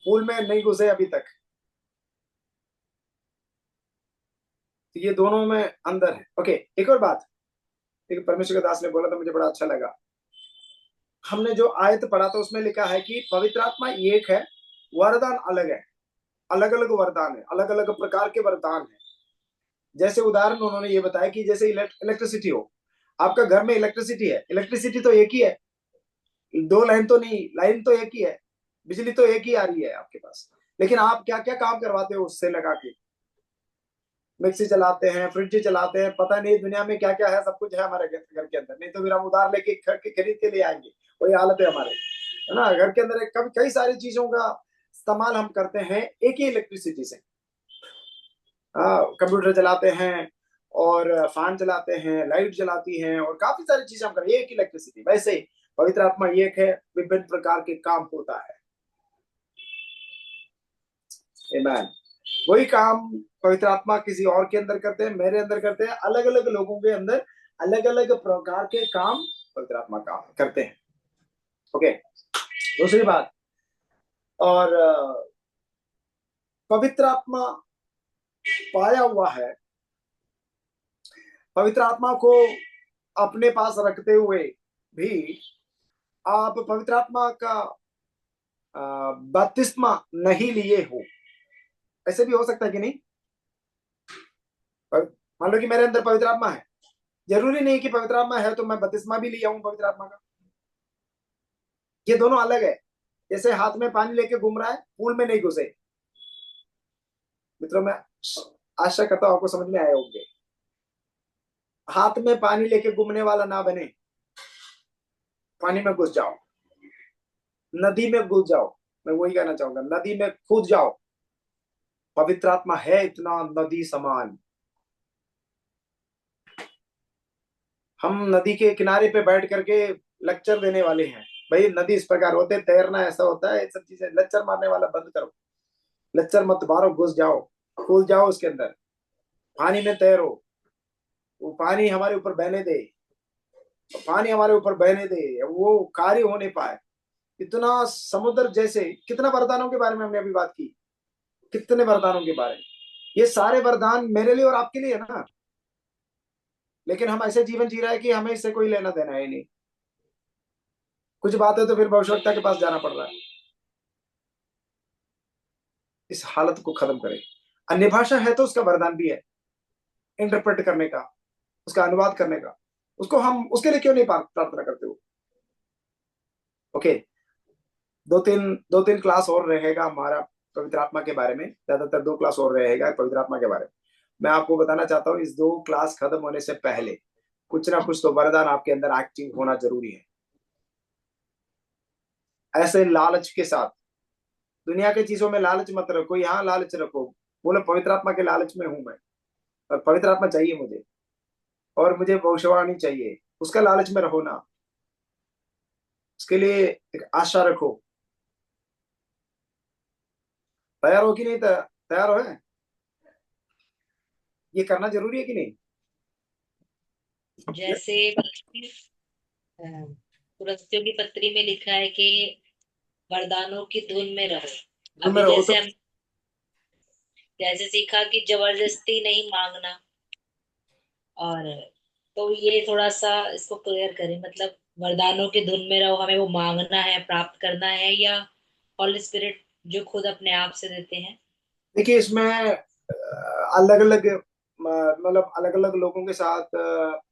पूल में नहीं घुसे अभी तक। तो ये दोनों में अंदर है। ओके, एक और बात, एक परमेश्वर के दास ने बोला था, मुझे बड़ा अच्छा लगा। हमने जो आयत पढ़ा था उसमें लिखा है कि पवित्र आत्मा एक है, वरदान अलग है, अलग अलग वरदान है, अलग अलग प्रकार के वरदान है। जैसे उदाहरण उन्होंने ये बताया कि जैसे इलेक्ट्रिसिटी हो, आपका घर में इलेक्ट्रिसिटी है, इलेक्ट्रिसिटी तो एक ही है, दो लाइन तो नहीं, लाइन तो एक ही है, बिजली तो एक ही आ रही है आपके पास, लेकिन आप क्या क्या काम करवाते हो उससे लगा के। मिक्सी चलाते हैं, फ्रिज चलाते हैं, पता नहीं दुनिया में क्या क्या है, सब कुछ है हमारे घर के अंदर। नहीं तो फिर हम उधार लेके खरीद के ले आएंगे, वही हालत है हमारे, है ना। घर के अंदर कभी कई सारी चीजों का इस्तेमाल हम करते हैं एक ही इलेक्ट्रिसिटी से। कंप्यूटर चलाते हैं और फैन चलाते हैं, लाइट जलाती हैं, और काफी सारी चीजें हम करते हैं एक इलेक्ट्रिसिटी। वैसे ही पवित्र आत्मा एक है, विभिन्न प्रकार के काम होता है। आमीन। वही काम पवित्र आत्मा किसी और के अंदर करते हैं, मेरे अंदर करते हैं, अलग अलग लोगों के अंदर अलग अलग प्रकार के काम पवित्र आत्मा काम करते हैं। ओके, दूसरी बात, और पवित्र आत्मा पाया हुआ है, पवित्र आत्मा को अपने पास रखते हुए भी आप पवित्र आत्मा का बपतिस्मा नहीं लिए हो, ऐसे भी हो सकता है कि नहीं। मान लो कि मेरे अंदर पवित्र आत्मा है, जरूरी नहीं कि पवित्र आत्मा है तो मैं बपतिस्मा भी लिया हूं पवित्र आत्मा का, ये दोनों अलग है। जैसे हाथ में पानी लेके घूम रहा है, पूल में नहीं घुसे। मित्रों, मैं आशा करता हूं आपको समझ में आए होंगे। हाथ में पानी लेके घूमने वाला ना बने, पानी में घुस जाओ, नदी में घुस जाओ। मैं वही कहना चाहूंगा, नदी में कूद जाओ। पवित्र आत्मा है इतना नदी समान। हम नदी के किनारे पे बैठ करके लेक्चर देने वाले हैं, भाई नदी इस प्रकार होते हैं, तैरना ऐसा होता है, ये सब चीजें। लेक्चर मारने वाला बंद करो, लेक्चर मत मारो, घुस जाओ, कूद जाओ उसके अंदर, पानी में तैरो। वो पानी हमारे ऊपर बहने दे, पानी हमारे ऊपर बहने दे, वो कार्य हो नहीं पाए। इतना समुद्र जैसे, कितना वरदानों के बारे में हमने अभी बात की, कितने वरदानों के बारे में। ये सारे वरदान मेरे लिए और आपके लिए है ना, लेकिन हम ऐसे जीवन जी रहे हैं कि हमें इससे कोई लेना देना है नहीं। कुछ बात है तो फिर भविष्यवक्ता के पास जाना पड़ रहा है। इस हालत को खत्म करें। अन्य भाषा है तो उसका वरदान भी है, इंटरप्रेट करने का, उसका अनुवाद करने का। उसको हम उसके लिए क्यों नहीं प्रार्थना करते हो। ओके, दो तीन क्लास और रहेगा हमारा पवित्र आत्मा के बारे में, ज्यादातर 2 क्लास और रहेगा पवित्र आत्मा के बारे में। मैं आपको बताना चाहता हूँ, इस 2 क्लास खत्म होने से पहले कुछ ना कुछ तो वरदान आपके अंदर एक्टिव होना जरूरी है। ऐसे लालच के साथ, दुनिया के चीजों में लालच मत रखो, यहाँ लालच रखो। बोलो पवित्र आत्मा के लालच में हूं मैं, और पवित्र आत्मा चाहिए मुझे, और मुझे भविष्यवाणी चाहिए, उसका लालच में रहो ना। उसके लिए एक आशा रखो। तैयार हो कि नहीं, तैयार हो है? ये करना जरूरी है कि नहीं। जैसे कुरिन्थियों की पत्री में लिखा है कि वरदानों की धुन में रहो। तुम्हें अभी रहो जैसे तो हम जैसे सीखा कि जबरदस्ती नहीं मांगना, और तो ये थोड़ा सा इसको क्लियर करें, मतलब वरदानों की धुन में रहो, हमें वो मांगना है, प्राप्त करना है, या हॉली स्पिरिट जो खुद अपने आप से देते हैं। देखिए, इसमें अलग अलग, मतलब अलग अलग लोगों के साथ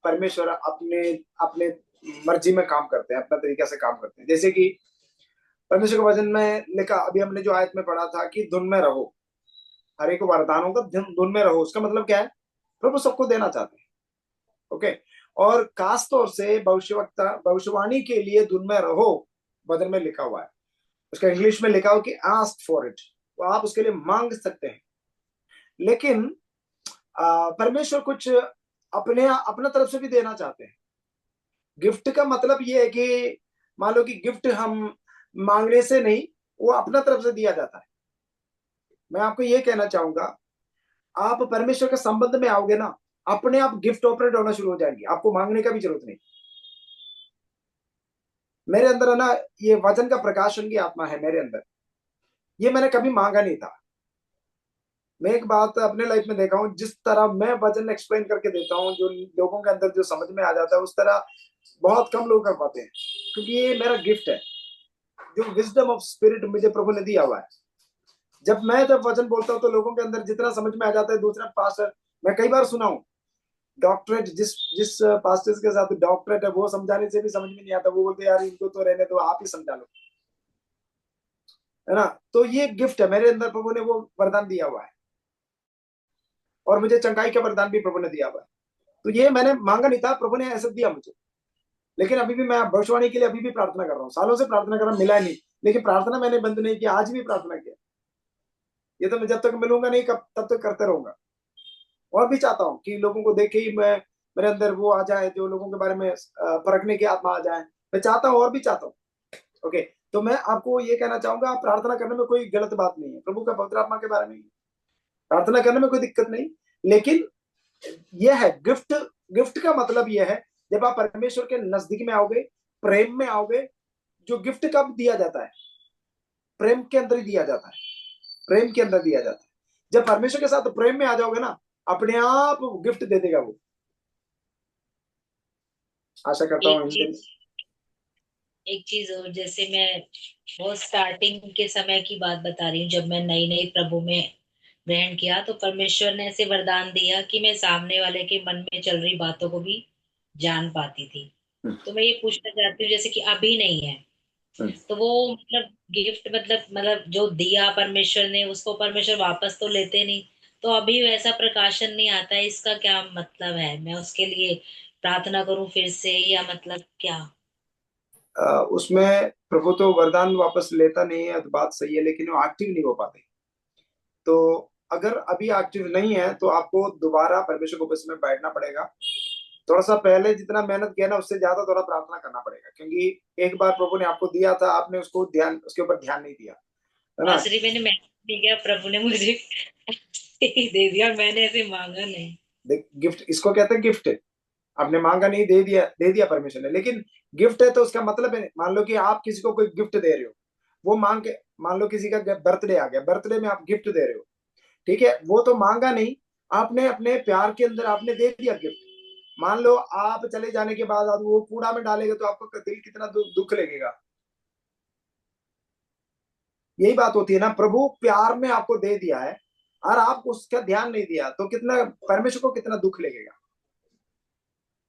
परमेश्वर अपने अपने मर्जी में काम करते हैं, अपना तरीका से काम करते हैं। जैसे कि परमेश्वर के वचन में लिखा, अभी हमने जो आयत में पढ़ा था कि धुन में रहो, हर एक वरदानों का धुन में रहो। उसका मतलब क्या है, प्रभु सबको देना चाहते हैं। ओके, और खास तौर से भविष्यवाणी के लिए धुन में रहो वचन में लिखा हुआ है। उसका इंग्लिश में लिखा हो कि आस्क फॉर इट, तो आप उसके लिए मांग सकते हैं। लेकिन परमेश्वर कुछ अपना तरफ से भी देना चाहते हैं। गिफ्ट का मतलब ये है कि मान लो कि गिफ्ट हम मांगने से नहीं, वो अपना तरफ से दिया जाता है। मैं आपको ये कहना चाहूंगा, आप परमेश्वर के संबंध में आओगे ना, अपने आप गिफ्ट ऑपरेट होना शुरू हो जाएंगे, आपको मांगने का भी जरूरत नहीं। मेरे अंदर है ना, ये वचन का प्रकाशन की आत्मा है मेरे अंदर, ये मैंने कभी मांगा नहीं था। मैं एक बात अपने लाइफ में देखा हूँ, जिस तरह मैं वचन एक्सप्लेन करके देता हूँ, जो लोगों के अंदर जो समझ में आ जाता है, उस तरह बहुत कम लोग कर पाते हैं, क्योंकि ये मेरा गिफ्ट है, जो विजडम ऑफ स्पिरिट मुझे प्रभु ने दिया हुआ है। जब वचन बोलता हूँ तो लोगों के अंदर जितना समझ में आ जाता है, दूसरा पास्टर, मैं कई बार सुना हूँ, डॉक्टरेट जिस जिस पास्टर्स के साथ डॉक्टरेट है, वो समझाने से भी समझ में नहीं आता, वो बोलते यार इनको तो रहने दो, आप ही समझा लो, है ना। तो ये गिफ्ट है मेरे अंदर, प्रभु ने वो वरदान दिया हुआ है, और मुझे चंगाई का वरदान भी प्रभु ने दिया हुआ है। तो ये मैंने मांगा नहीं था, प्रभु ने ऐसे दिया मुझे। लेकिन अभी भी मैं भविष्यवाणी के लिए अभी भी प्रार्थना कर रहा हूँ, सालों से प्रार्थना कर रहा हूँ, मिला नहीं, लेकिन प्रार्थना मैंने बंद नहीं किया, आज भी प्रार्थना किया। ये तो मैं जब तक मिलूंगा नहीं, कब तब तक करते रहूंगा। और भी चाहता हूँ कि लोगों को देख ही मैं, मेरे अंदर वो आ जाए, जो लोगों के बारे में परखने की आत्मा आ जाए, मैं चाहता हूँ, और भी चाहता हूँ। ओके, तो मैं आपको ये कहना चाहूंगा, प्रार्थना करने में कोई गलत बात नहीं है, प्रभु का पवित्र आत्मा के बारे में प्रार्थना करने में कोई दिक्कत नहीं। लेकिन यह है गिफ्ट, गिफ्ट का मतलब यह है, जब आप परमेश्वर के नजदीक में आओगे, प्रेम में आओगे, जो गिफ्ट कब दिया जाता है, प्रेम के अंदर ही दिया जाता है, प्रेम के अंदर दिया जाता है। जब परमेश्वर के साथ प्रेम में आ जाओगे ना, अपने आप गिफ्ट दे देगा वो। आशा करता हूँ एक चीज और, जैसे मैं बहुत स्टार्टिंग के समय की बात बता रही हूँ, जब मैं नई नई प्रभु में ग्रहण किया, तो परमेश्वर ने ऐसे वरदान दिया कि मैं सामने वाले के मन में चल रही बातों को भी जान पाती थी। तो मैं ये पूछना चाहती हूँ, जैसे कि अभी नहीं है, तो वो मतलब गिफ्ट, मतलब जो दिया परमेश्वर ने, उसको परमेश्वर वापस तो लेते नहीं, तो अभी वैसा प्रकाशन नहीं आता है, इसका क्या मतलब है? मैं उसके लिए प्रार्थना करूं फिर से, या मतलब क्या? उसमें प्रभु तो वरदान वापस लेता नहीं है, तो बात सही है, लेकिन वो एक्टिव नहीं हो पाते। तो अगर अभी एक्टिव नहीं है, तो आपको दोबारा परमेश्वर को बस में बैठना पड़ेगा, थोड़ा सा पहले जितना मेहनत किया ना, उससे ज्यादा थोड़ा प्रार्थना करना पड़ेगा, क्योंकि एक बार प्रभु ने आपको दिया था, आपने उसको ध्यान, उसके ऊपर ध्यान नहीं दिया, है ना। आखिरी मैंने मेहनत नहीं किया, प्रभु ने मुझे दे दिया, मैंने ऐसे मांगा नहीं। गिफ्ट इसको कहते हैं, गिफ्ट। आपने मांगा नहीं, दे दिया परमेश्वर ने। लेकिन गिफ्ट है तो उसका मतलब है, मान लो कि आप किसी को कोई गिफ्ट दे रहे हो, वो मांग के, मान लो किसी का बर्थडे आ गया, बर्थडे में आप गिफ्ट दे रहे हो, ठीक है, वो तो मांगा नहीं, आपने अपने प्यार के अंदर आपने दे दिया गिफ्ट। मान लो आप चले जाने के बाद वो कूड़ा में डालेगा, तो आपको दिल कितना दुख लगेगा। यही बात होती है ना, प्रभु प्यार में आपको दे दिया है और आप उसका ध्यान नहीं दिया, तो कितना परमेश्वर को कितना दुख लगेगा।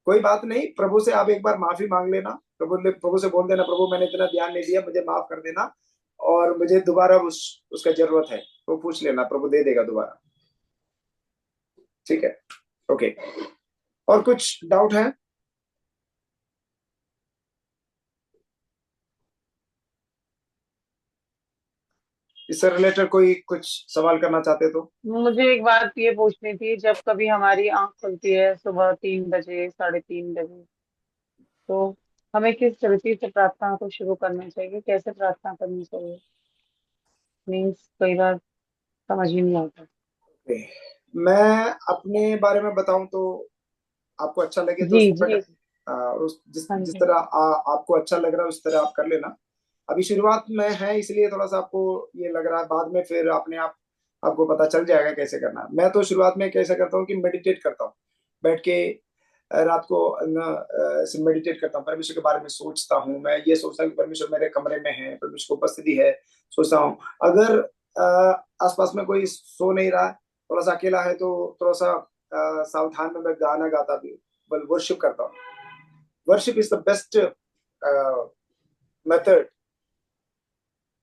कोई बात नहीं, प्रभु से आप एक बार माफी मांग लेना, प्रभु से बोल देना, प्रभु मैंने इतना ध्यान नहीं दिया, मुझे माफ कर देना, और मुझे दोबारा उसका जरूरत है, तो पूछ लेना, प्रभु दे देगा दोबारा। ठीक है, ओके। और कुछ डाउट है? इससे रिलेटेड कोई कुछ सवाल करना चाहते तो? मुझे एक बात ये पूछनी थी, जब कभी हमारी आंख खुलती है सुबह 3 बजे, 3:30 बजे, तो हमें किस तरीके से प्रार्थना को शुरू करना चाहिए, कैसे प्रार्थना करनी चाहिए? मीन्स कई बार समझ ही नहीं आता। Okay. मैं अपने बारे में बताऊं तो आपको अच्छा लगे तो जी उस जी। हाँ जिस जी। तरह आपको अच्छा लग रहा है, उस तरह आप कर लेना। अभी शुरुआत में है, इसलिए थोड़ा सा आपको ये लग रहा है, बाद में फिर अपने आप आपको पता चल जाएगा कैसे करना है। मैं तो शुरुआत में कैसे करता हूँ कि मेडिटेट करता हूँ, बैठ के रात को ऐसे मेडिटेट करता हूँ, परमेश्वर के बारे में सोचता हूँ। मैं ये सोचता हूँ कि परमेश्वर मेरे कमरे में है, परमेश्वर की उपस्थिति है, सोचता हूँ। अगर आसपास में कोई सो नहीं रहा है, थोड़ा सा अकेला है, तो थोड़ा सा सावधान में मैं गाना गाता भी, वर्शिप करता हूँ। Worship is the best method.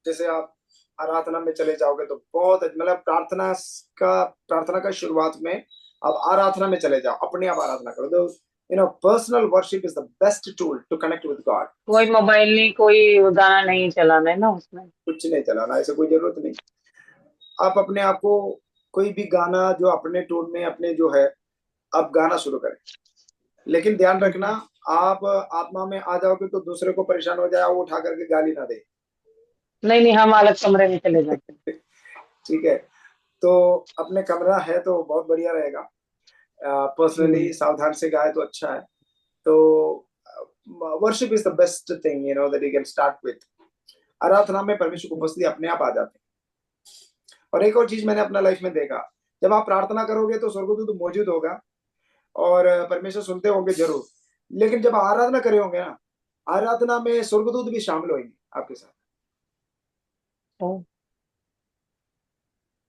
जैसे आप आराधना में चले जाओगे तो बहुत, मतलब प्रार्थना का शुरुआत में आप आराधना में चले जाओ, अपने आप आराधना करो। तो personal worship is the best tool to connect with God. कोई मोबाइल नहीं, कोई गाना नहीं चलाना है ना उसमें? कुछ नहीं चलाना, ऐसे कोई जरूरत नहीं। आप अपने आप को कोई भी गाना जो अपने टोन में, अपने जो है, आप गाना शुरू करें। लेकिन ध्यान रखना, आप आत्मा में आ जाओगे तो दूसरे को परेशान हो जाए, वो उठा करके गाली ना दे। नहीं नहीं, हम अलग कमरे में चले जाते हैं। ठीक है, तो अपने कमरा है तो बहुत बढ़िया रहेगा। पर्सनली सावधान से गाए तो अच्छा है। तो worship is the best thing that you can start with. आराधना में परमेश्वर की उपस्थिति अपने आप आ जाती है। और एक और चीज मैंने अपना लाइफ में देखा, जब आप प्रार्थना करोगे तो स्वर्गदूत मौजूद होगा और परमेश्वर सुनते होंगे जरूर, लेकिन जब आराधना करे होंगे ना, आराधना में स्वर्गदूत भी शामिल होंगे आपके साथ।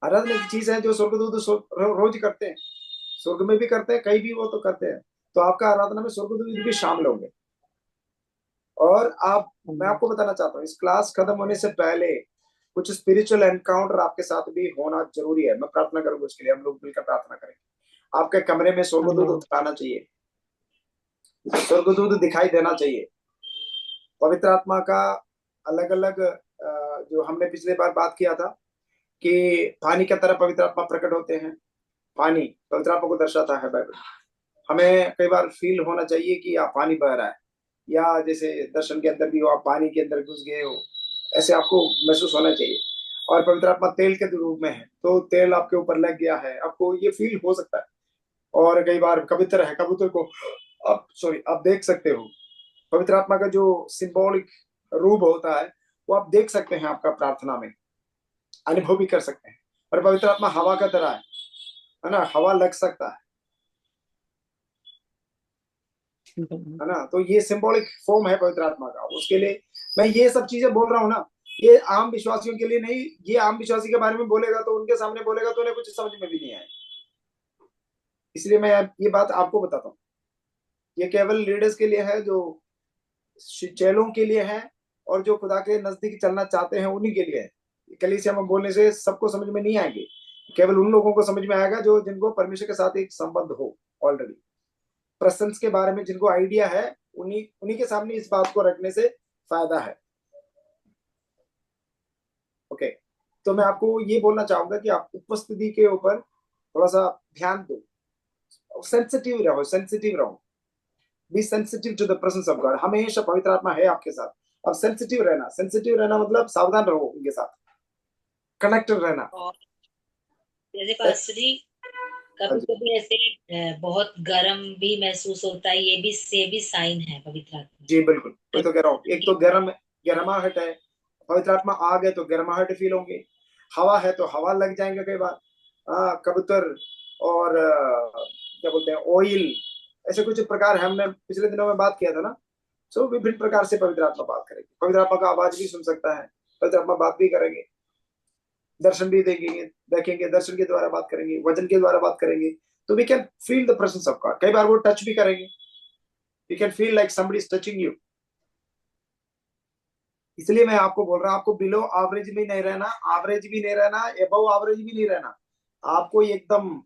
आराधना एक चीज है जो स्वर्गदूत रोज करते हैं, स्वर्ग में भी करते हैं, कहीं भी वो तो करते हैं। तो आपका आराधना में स्वर्गदूत भी शामिल होंगे। और आप, मैं आपको बताना चाहता हूँ, इस क्लास खत्म होने से पहले कुछ स्पिरिचुअल एनकाउंटर आपके साथ भी होना जरूरी है। मैं प्रार्थना करूंगा उसके लिए, हम लोग मिलकर प्रार्थना करेंगे। आपके कमरे में स्वर्गदूत उतरना चाहिए, स्वर्गदूत दिखाई देना चाहिए। पवित्र आत्मा का अलग अलग, जो हमने पिछले बार बात किया था कि पानी की तरह पवित्र आत्मा प्रकट होते हैं। पानी पवित्र आत्मा को दर्शाता है बाइबल। हमें कई बार फील होना चाहिए कि आप पानी बह रहा है, या जैसे दर्शन के अंदर भी हो, आप पानी के अंदर घुस गए हो, ऐसे आपको महसूस होना चाहिए। और पवित्र आत्मा तेल के रूप में है, तो तेल आपके ऊपर लग गया है, आपको ये फील हो सकता है। और कई बार कबूतर है, कबूतर को आप देख सकते हो। पवित्र आत्मा का जो सिंबॉलिक रूप होता है वो आप देख सकते हैं, आपका प्रार्थना में अनुभव भी कर सकते हैं। और पवित्र आत्मा हवा का तरह है ना, हवा लग सकता है ना। तो ये सिंबॉलिक फॉर्म है पवित्र आत्मा का। उसके लिए मैं ये सब चीजें बोल रहा हूँ ना, ये आम विश्वासियों के लिए नहीं। ये आम विश्वासी के बारे में बोलेगा तो उनके सामने बोलेगा तो उन्हें कुछ समझ में भी नहीं आए। इसलिए मैं ये बात आपको बताता हूँ, ये केवल लीडर्स के लिए है, जो चेलों के लिए है, और जो खुदा के नजदीक चलना चाहते हैं उन्हीं के लिए है। कलीसिया में बोलने से सबको समझ में नहीं आएंगे, केवल उन लोगों को समझ में आएगा जो जिनको परमेश्वर के साथ एक संबंध हो ऑलरेडी, प्रसंस के बारे में जिनको आइडिया है। उन्हीं उन्हीं के सामने इस बात को रखने से फायदा है। ओके, तो मैं आपको ये बोलना चाहूंगा कि आप उपस्थिति के ऊपर थोड़ा सा ध्यान दो, सेंसिटिव रहो, सेंसिटिव रहो। Be sensitive to the presence of God. हमेशा पवित्र आत्मा है आपके साथ। अब सेंसिटिव रहना, सेंसिटिव रहना मतलब सावधान रहो, उनके साथ कनेक्टेड रहना। और जैसे पास्टर जी, कभी कभी ऐसे बहुत गर्म भी महसूस होता है, ये भी साइन है पवित्र आत्मा। जी बिल्कुल, वही तो कह रहा हूँ। एक तो गर्माहट है, पवित्र आत्मा आ गए तो गर्माहट फील होंगे। हवा है तो हवा लग जाएंगे कई बार, कबूतर और क्या बोलते हैं, ऑयल, ऐसे कुछ प्रकार है। हमने पिछले दिनों में बात किया था ना। सो विभिन्न प्रकार से पवित्र आत्मा बात करेगी। पवित्र आत्मा का आवाज भी सुन सकता है, पवित्र आत्मा बात भी करेंगे, दर्शन भी देखेंगे, दर्शन के द्वारा बात करेंगे, वचन के द्वारा बात करेंगे। तो we can feel the presence of God. कई बार वो टच भी करेंगे, you can feel like somebody is touching you. इसलिए मैं आपको बोल रहा हूं, आपको बिलो एवरेज भी नहीं रहना, एवरेज भी नहीं रहना, एबव एवरेज भी नहीं रहना। आपको एकदम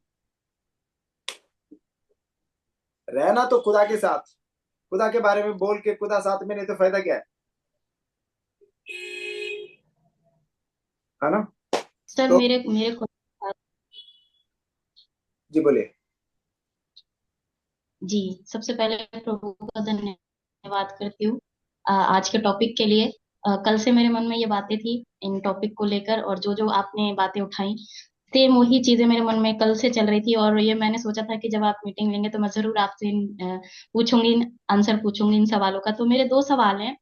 रहना तो खुदा के साथ, खुदा के बारे में बोल के खुदा साथ में, नहीं तो फायदा क्या है ना। सर तो मेरे मेरे को जी बोलिए। जी, सबसे पहले प्रभु का धन्यवाद करती हूँ आज के टॉपिक के लिए। कल से मेरे मन में ये बातें थी इन टॉपिक को लेकर, और जो जो आपने बातें उठाई, सेम वही चीजें मेरे मन में कल से चल रही थी। और ये मैंने सोचा था कि जब आप मीटिंग लेंगे तो मैं जरूर आपसे पूछूंगी, आंसर पूछूंगी इन सवालों का। तो मेरे दो सवाल हैं।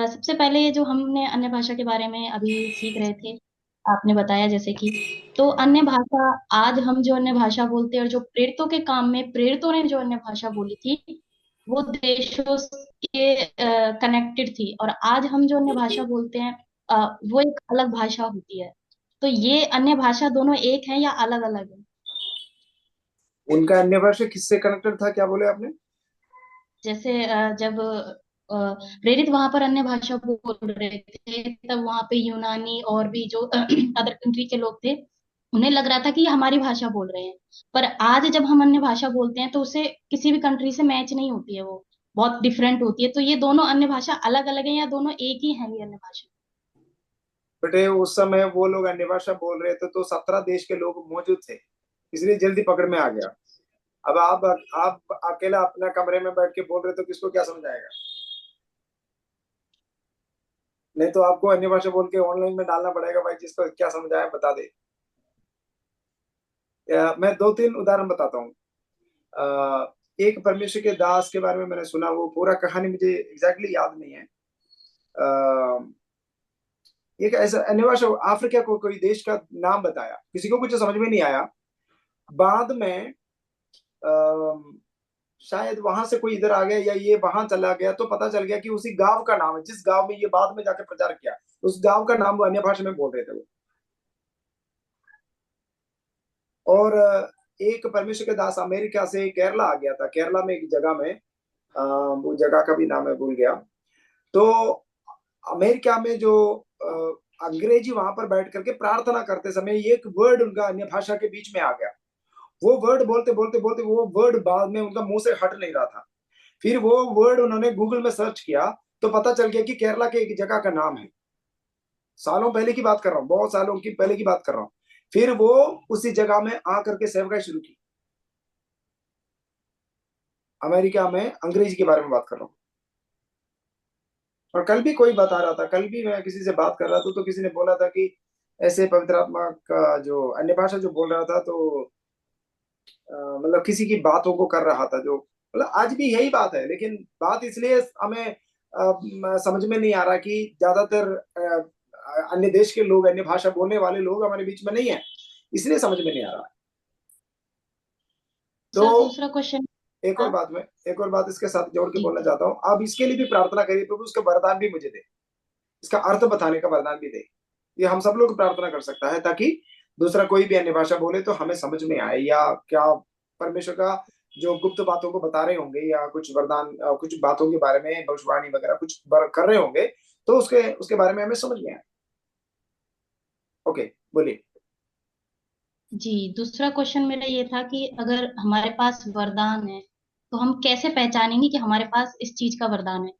सबसे पहले ये जो हमने अन्य भाषा के बारे में अभी सीख रहे थे, आपने बताया जैसे कि, तो अन्य भाषा, आज हम जो अन्य भाषा बोलते हैं, और जो प्रेरितों के काम में प्रेरितों ने जो अन्य भाषा बोली थी, वो देशों के कनेक्टेड थी। और आज हम जो अन्य भाषा बोलते हैं, वो एक अलग भाषा होती है। तो ये अन्य भाषा दोनों एक है या अलग अलग है? उनका अन्य भाषा किससे कनेक्टेड था, क्या बोले आपने? जैसे जब प्रेरित वहां पर अन्य भाषा बोल रहे थे, तब वहां पे यूनानी और भी जो अदर कंट्री के लोग थे, उन्हें लग रहा था कि ये हमारी भाषा बोल रहे हैं। पर आज जब हम अन्य भाषा बोलते हैं तो उसे किसी भी कंट्री से मैच नहीं होती है, वो बहुत डिफरेंट होती है। तो ये दोनों अन्य भाषा अलग अलग है या दोनों एक ही है ये अन्य भाषा? बेटे उस समय वो लोग अन्य भाषा बोल रहे थे तो 17 देश के लोग मौजूद थे, इसलिए जल्दी पकड़ में आ गया। अब आप अकेला अपने कमरे में बैठ के बोल रहे तो किसको क्या समझ आएगा? नहीं तो आपको अन्य भाषा बोल के ऑनलाइन में डालना पड़ेगा, भाई जिसको क्या समझ आया बता दे। मैं दो तीन उदाहरण बताता हूँ। एक परमेश्वर के दास के बारे में मैंने सुना, वो पूरा कहानी मुझे एग्जैक्टली याद नहीं है। एक ऐसा अन्य भाषा, अफ्रीका को कोई देश का नाम बताया, किसी को कुछ समझ में नहीं आया। बाद में शायद वहां से कोई इधर आ गया या ये वहां चला गया, तो पता चल गया कि उसी गांव का नाम है, जिस गांव में ये बाद में जाके प्रचार किया, उस गांव का नाम वो अन्य भाषा में बोल रहे थे वो। और एक परमेश्वर के दास अमेरिका से केरला आ गया था। केरला में एक जगह में, वो जगह का भी नाम है भूल गया। तो अमेरिका में जो अंग्रेजी वहां पर बैठ करके प्रार्थना करते समय एक वर्ड उनका अन्य भाषा के बीच में आ गया। वो वर्ड बोलते बोलते बोलते वो वर्ड बाद में उनका मुंह से हट नहीं रहा था। फिर वो वर्ड उन्होंने गूगल में सर्च किया तो पता चल गया कि केरला के एक जगह का नाम है। सालों पहले की बात कर रहा हूँ, बहुत सालों की पहले की बात कर रहा हूँ। फिर वो उसी जगह में आकर के सेवकाई शुरू की। अमेरिका में अंग्रेजी के बारे में बात कर रहा हूँ। और कल भी कोई बता रहा था, कल भी मैं किसी से बात कर रहा था तो किसी ने बोला था कि ऐसे पवित्र आत्मा का जो अन्य भाषा जो बोल रहा था, तो मतलब किसी की बातों को कर रहा था, जो मतलब आज भी यही बात है। लेकिन बात इसलिए हमें समझ में नहीं आ रहा कि ज्यादातर अन्य देश के लोग, अन्य भाषा बोलने वाले लोग हमारे बीच में नहीं है, इसलिए समझ में नहीं आ रहा। तो सर दूसरा क्वेश्चन एक और था। बात मैं एक और बात इसके साथ जोड़ के जी बोलना चाहता हूँ। आप इसके लिए भी प्रार्थना करिए, प्रभु उसका वरदान भी मुझे दे, इसका अर्थ बताने का वरदान भी दे। ये हम सब लोग प्रार्थना कर सकता है, ताकि दूसरा कोई भी अन्य भाषा बोले तो हमें समझ में आए, या क्या परमेश्वर का जो गुप्त बातों को बता रहे होंगे, या कुछ वरदान, कुछ बातों के बारे में भविष्यवाणी वगैरह कुछ कर रहे होंगे, तो उसके उसके बारे में हमें समझ में आए। ओके, बोलिए। जी, दूसरा क्वेश्चन मेरा ये था कि अगर हमारे पास वरदान है तो हम कैसे पहचानेंगे कि हमारे पास इस चीज का वरदान है?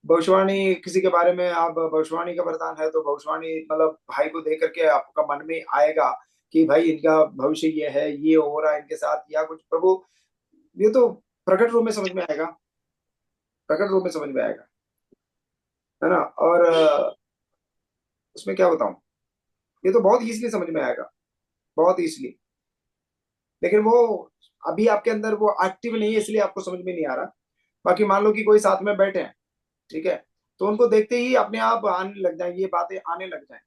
भविष्यवाणी किसी के बारे में, आप भविष्यवाणी का वरदान है तो भविष्यवाणी मतलब भाई को देख करके आपका मन में आएगा कि भाई इनका भविष्य ये है, ये हो रहा है इनके साथ, या कुछ प्रभु, ये तो प्रकट रूप में समझ में आएगा, प्रकट रूप में समझ में आएगा, है ना। और उसमें क्या बताऊं, ये तो बहुत इजीली समझ में आएगा, बहुत इजीली। लेकिन वो अभी आपके अंदर वो एक्टिव नहीं है, इसलिए आपको समझ में नहीं आ रहा। बाकी मान लो कि कोई साथ में बैठे हैं, ठीक है, तो उनको देखते ही अपने आप आने लग जाएंगे, ये बातें आने लग जाए,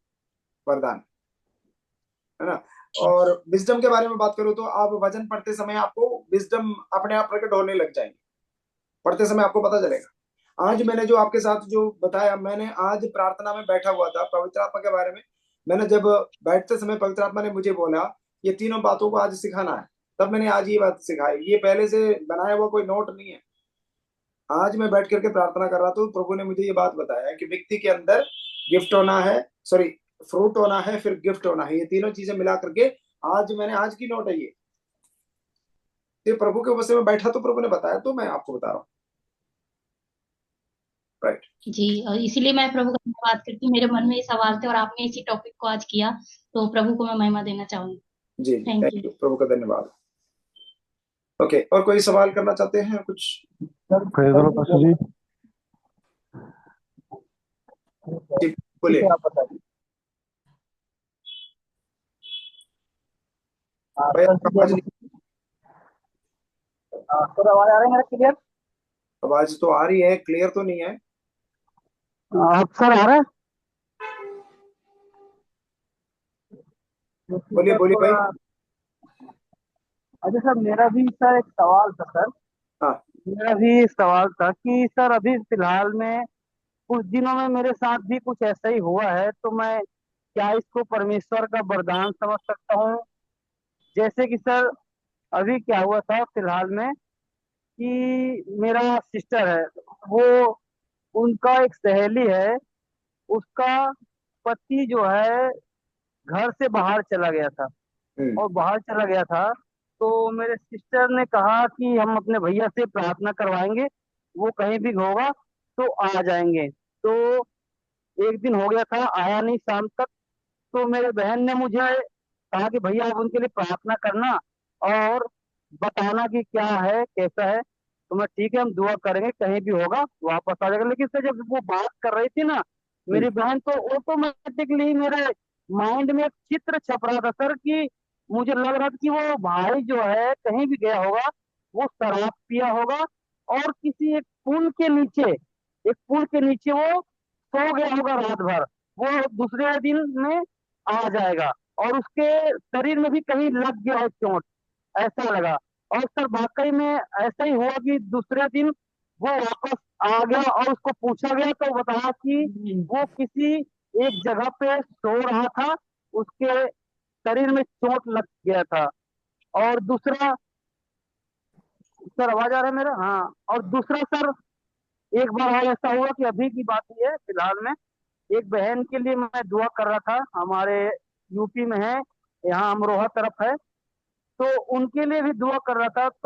वरदान, है ना। और विजडम के बारे में बात करूं तो आप वचन पढ़ते समय आपको विजडम अपने आप प्रकट होने लग जाएंगे, पढ़ते समय आपको पता चलेगा। आज मैंने जो आपके साथ जो बताया, मैंने आज प्रार्थना में बैठा हुआ था पवित्र आत्मा के बारे में। मैंने जब बैठते समय पवित्र आत्मा ने मुझे बोला ये तीनों बातों को आज सिखाना है, तब मैंने आज ये बात सिखाई। ये पहले से बनाया हुआ कोई नोट नहीं है। आज मैं बैठ करके प्रार्थना कर रहा था तो प्रभु ने मुझे ये बात बताया कि व्यक्ति के अंदर गिफ्ट होना है, सॉरी, फ्रूट होना है, फिर गिफ्ट होना है, ये तीनों चीजें मिला करके आज मैंने आज की नोट है ये प्रभु के वजह से मैं बैठा तो प्रभु ने बताया, तो मैं आपको बता रहा हूँ। राइट। जी, और इसीलिए मैं प्रभु का धन्यवाद करती हूँ। मेरे मन में ये सवाल थे और आपने इसी टॉपिक को आज किया, तो प्रभु को मैं महिमा देना चाहूंगी। जी जी, थैंक थैंक यू। यू, प्रभु का धन्यवाद। ओके, और कोई सवाल करना चाहते हैं कुछ? प्रेज द लॉर्ड पास्टर जी। जी, बोलिए। आप बताइए। भाई सर आवाज नहीं, सर आवाज आ रही है मेरा क्लियर? आवाज तो आ रही है, क्लियर तो नहीं है। सर आ रहा है? बोलिए सर बोलिए भाई। थोड़ा, अच्छा सर मेरा भी सर एक सवाल था सर। हाँ। मेरा भी सवाल था कि सर अभी फिलहाल में कुछ दिनों में मेरे साथ भी कुछ ऐसा ही हुआ है, तो मैं क्या इसको परमेश्वर का वरदान समझ सकता हूँ? जैसे कि सर अभी क्या हुआ था फिलहाल में कि मेरा सिस्टर है, वो उनका एक सहेली है, उसका पति जो है घर से बाहर चला गया था। हम्म। और बाहर चला गया था तो मेरे सिस्टर ने कहा कि हम अपने भैया से प्रार्थना करवाएंगे, वो कहीं भी होगा तो आ जाएंगे। तो एक दिन हो गया था, आया नहीं शाम तक। तो मेरे बहन ने मुझे कहा कि भैया आप उनके लिए प्रार्थना करना और बताना कि क्या है कैसा है। तो मैं ठीक है, हम दुआ करेंगे, कहीं भी होगा वापस आ जाएगा। लेकिन सर जब वो बात कर रही थी ना हम्म। मेरी बहन, तो ऑटोमेटिकली मेरे माइंड में एक चित्र छप रहा था सर कि मुझे लग रहा था कि वो भाई जो है कहीं भी गया होगा, वो शराब पिया होगा और किसी एक पुल के नीचे वो सो गया होगा रात भर, वो दूसरे दिन में आ जाएगा। और उसके शरीर में भी कहीं लग गया है चोट, ऐसा लगा। और सर वाकई में ऐसा ही हुआ कि दूसरे दिन वो वापस आ गया और उसको पूछा गया तो बताया कि वो किसी एक जगह पे सो रहा था, उसके शरीर में चोट लग गया था। और दूसरा सर, आवाज आ रहा है मेरा? हाँ। और दूसरा सर, एक बार और ऐसा हुआ कि अभी की बात ही है फिलहाल में, एक बहन के लिए मैं दुआ कर रहा था, हमारे यूपी में है, यहाँ अमरोहा तरफ है, तो उनके लिए भी दुआ कर रहा था। तो